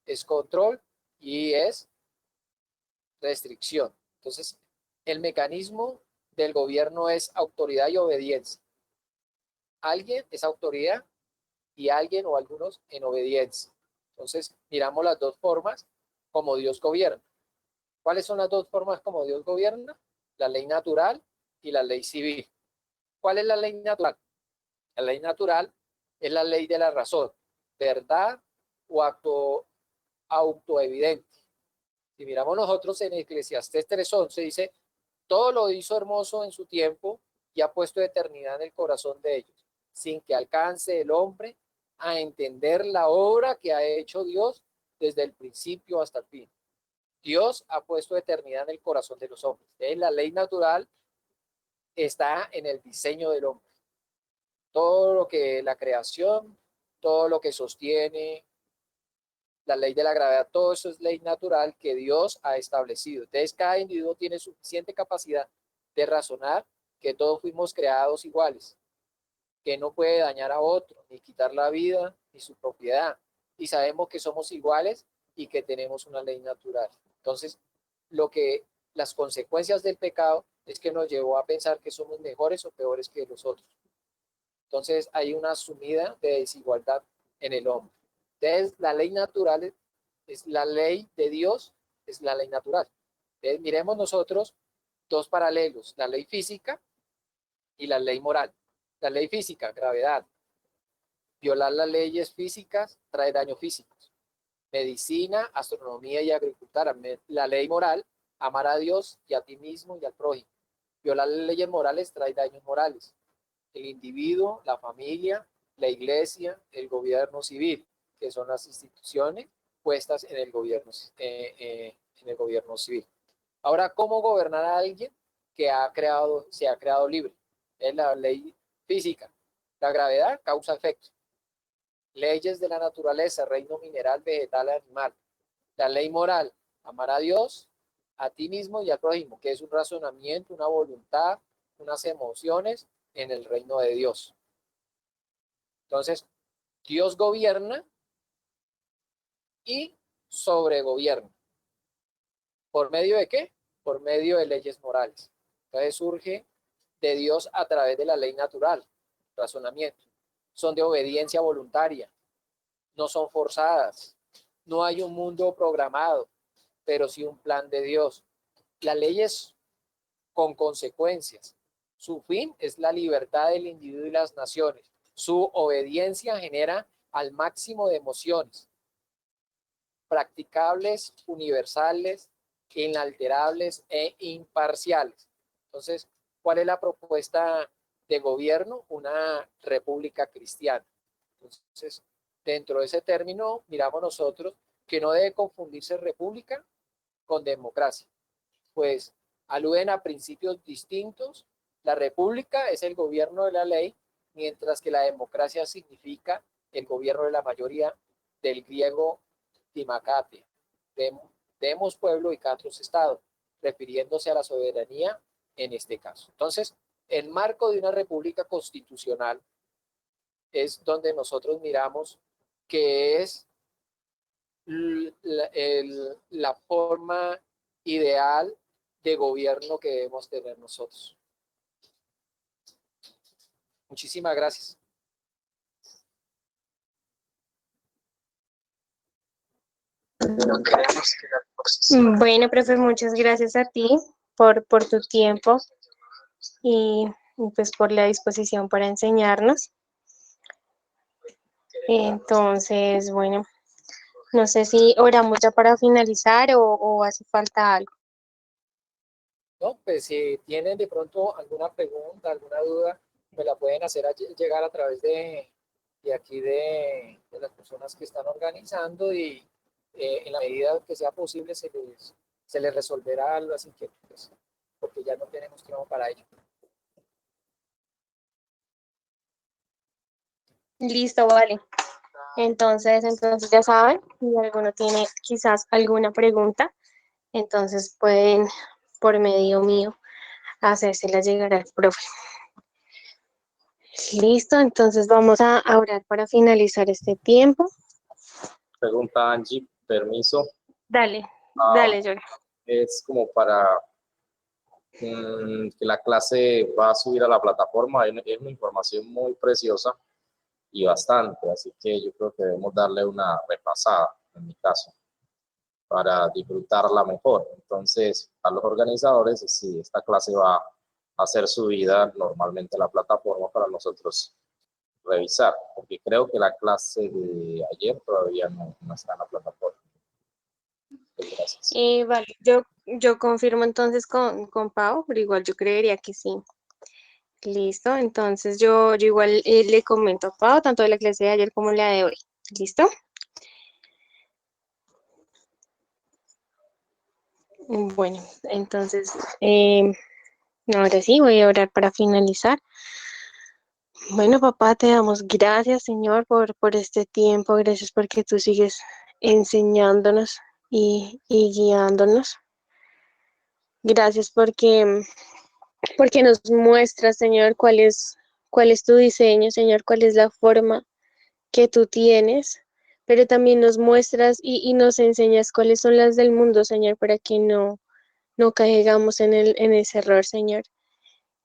es control y es restricción. Entonces, el mecanismo del gobierno es autoridad y obediencia. Alguien es autoridad y alguien o algunos en obediencia. Entonces, miramos las dos formas como Dios gobierna. ¿Cuáles son las dos formas como Dios gobierna? La ley natural y la ley civil. ¿Cuál es la ley natural? La ley natural es la ley de la razón, verdad o autoevidente. Si miramos nosotros en Eclesiastés 3:11 dice, todo lo hizo hermoso en su tiempo y ha puesto eternidad en el corazón de ellos, sin que alcance el hombre a entender la obra que ha hecho Dios desde el principio hasta el fin. Dios ha puesto eternidad en el corazón de los hombres. La ley natural está en el diseño del hombre. Todo lo que la creación, todo lo que sostiene, la ley de la gravedad, todo eso es ley natural que Dios ha establecido. Entonces, cada individuo tiene suficiente capacidad de razonar que todos fuimos creados iguales, que no puede dañar a otro, ni quitar la vida, ni su propiedad. Y sabemos que somos iguales y que tenemos una ley natural. Entonces, las consecuencias del pecado es que nos llevó a pensar que somos mejores o peores que los otros. Entonces, hay una sumida de desigualdad en el hombre. Entonces, la ley natural es la ley de Dios, es la ley natural. Entonces, miremos nosotros dos paralelos, la ley física y la ley moral. La ley física, gravedad. Violar las leyes físicas trae daños físicos. Medicina, astronomía y agricultura. La ley moral, amar a Dios y a ti mismo y al prójimo. Violar las leyes morales trae daños morales. El individuo, la familia, la iglesia, el gobierno civil, que son las instituciones puestas en el gobierno civil. Ahora, ¿cómo gobernar a alguien que se ha creado libre? Es la ley física. La gravedad causa efecto. Leyes de la naturaleza, reino mineral, vegetal, animal. La ley moral, amar a Dios, a ti mismo y al prójimo, que es un razonamiento, una voluntad, unas emociones en el reino de Dios. Entonces, Dios gobierna y sobregobierna. ¿Por medio de qué? Por medio de leyes morales. Entonces surge de Dios a través de la ley natural, razonamiento. Son de obediencia voluntaria, no son forzadas. No hay un mundo programado, pero sí un plan de Dios. La ley es con consecuencias. Su fin es la libertad del individuo y las naciones. Su obediencia genera al máximo de emociones, practicables, universales, inalterables e imparciales. Entonces, ¿cuál es la propuesta de gobierno? Una república cristiana. Entonces, dentro de ese término, miramos nosotros que no debe confundirse república con democracia, pues aluden a principios distintos. La república es el gobierno de la ley, mientras que la democracia significa el gobierno de la mayoría, del griego timacate, demos pueblo y catros estado, refiriéndose a la soberanía en este caso. Entonces, el marco de una república constitucional es donde nosotros miramos que es la forma ideal de gobierno que debemos tener nosotros. Muchísimas gracias. Bueno, profe, muchas gracias a ti por tu tiempo y pues por la disposición para enseñarnos. Entonces, bueno, no sé si oramos ya para finalizar o hace falta algo. No, pues si tienen de pronto alguna pregunta, alguna duda, me la pueden hacer llegar a través de aquí de las personas que están organizando y en la medida que sea posible se les resolverá las inquietudes, porque ya no tenemos tiempo para ello. Listo, vale. Entonces ya saben, si alguno tiene quizás alguna pregunta, entonces pueden por medio mío hacérsela llegar al profe. Listo, entonces vamos a orar para finalizar este tiempo. Pregunta Angie, permiso. Dale, Ah, Yori. es como para que la clase va a subir a la plataforma. Es una información muy preciosa y bastante, así que yo creo que debemos darle una repasada, en mi caso, para disfrutarla mejor. Entonces, a los organizadores, sí, esta clase va a ser subida normalmente a la plataforma para nosotros revisar, porque creo que la clase de ayer todavía no está en la plataforma. Gracias. Vale, yo confirmo entonces con Pau, pero igual yo creería que sí. Listo, entonces yo igual le comento a Pau, tanto de la clase de ayer como la de hoy. ¿Listo? Bueno, entonces, ahora sí voy a orar para finalizar. Bueno, papá, te damos gracias, Señor, por este tiempo. Gracias porque tú sigues enseñándonos y guiándonos. Gracias porque nos muestras, Señor, cuál es tu diseño, Señor, cuál es la forma que tú tienes pero también nos muestras y nos enseñas cuáles son las del mundo, Señor, para que no caigamos en ese error, Señor.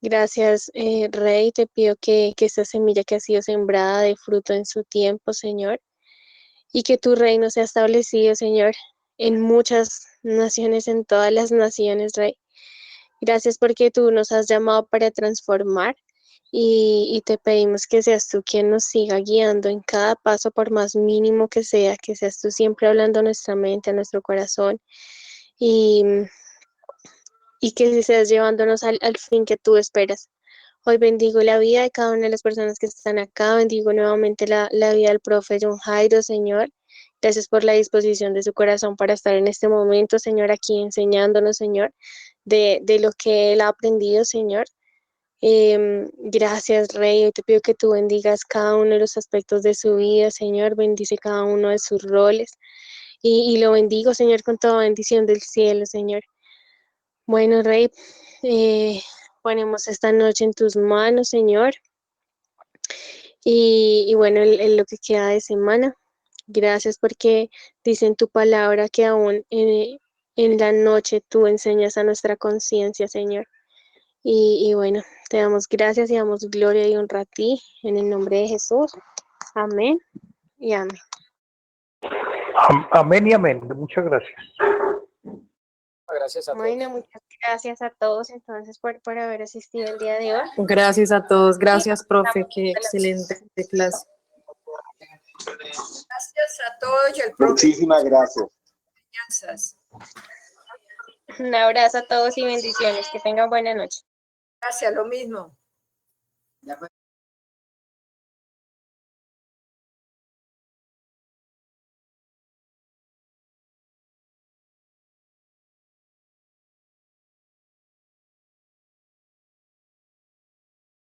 Gracias, Rey, te pido que esta semilla que ha sido sembrada dé fruto en su tiempo, Señor, y que tu reino sea establecido, Señor, en muchas naciones, en todas las naciones, Rey. Gracias porque tú nos has llamado para transformar y te pedimos que seas tú quien nos siga guiando en cada paso, por más mínimo que seas tú siempre hablando a nuestra mente, a nuestro corazón y, y que seas llevándonos al fin que tú esperas. Hoy bendigo la vida de cada una de las personas que están acá, bendigo nuevamente la vida del profe John Jairo, Señor. Gracias por la disposición de su corazón para estar en este momento, Señor, aquí enseñándonos, Señor, de lo que él ha aprendido, Señor. Gracias, Rey. Hoy te pido que tú bendigas cada uno de los aspectos de su vida, Señor. Bendice cada uno de sus roles. Y lo bendigo, Señor, con toda bendición del cielo, Señor. Bueno, Rey, ponemos esta noche en tus manos, Señor. Y bueno, en lo que queda de semana. Gracias porque dice en tu palabra que aún en la noche tú enseñas a nuestra conciencia, Señor. Y bueno, te damos gracias y damos gloria y honra a ti en el nombre de Jesús. Amén y amén. Amén y amén. Muchas gracias. Gracias a todos. Bueno, muchas gracias a todos entonces por haber asistido el día de hoy. Gracias a todos. Gracias, profe. Qué excelente clase. Gracias a todos y el profe. Muchísimas gracias. Enseñanzas. Un abrazo a todos y bendiciones. Que tengan buena noche. Gracias, lo mismo.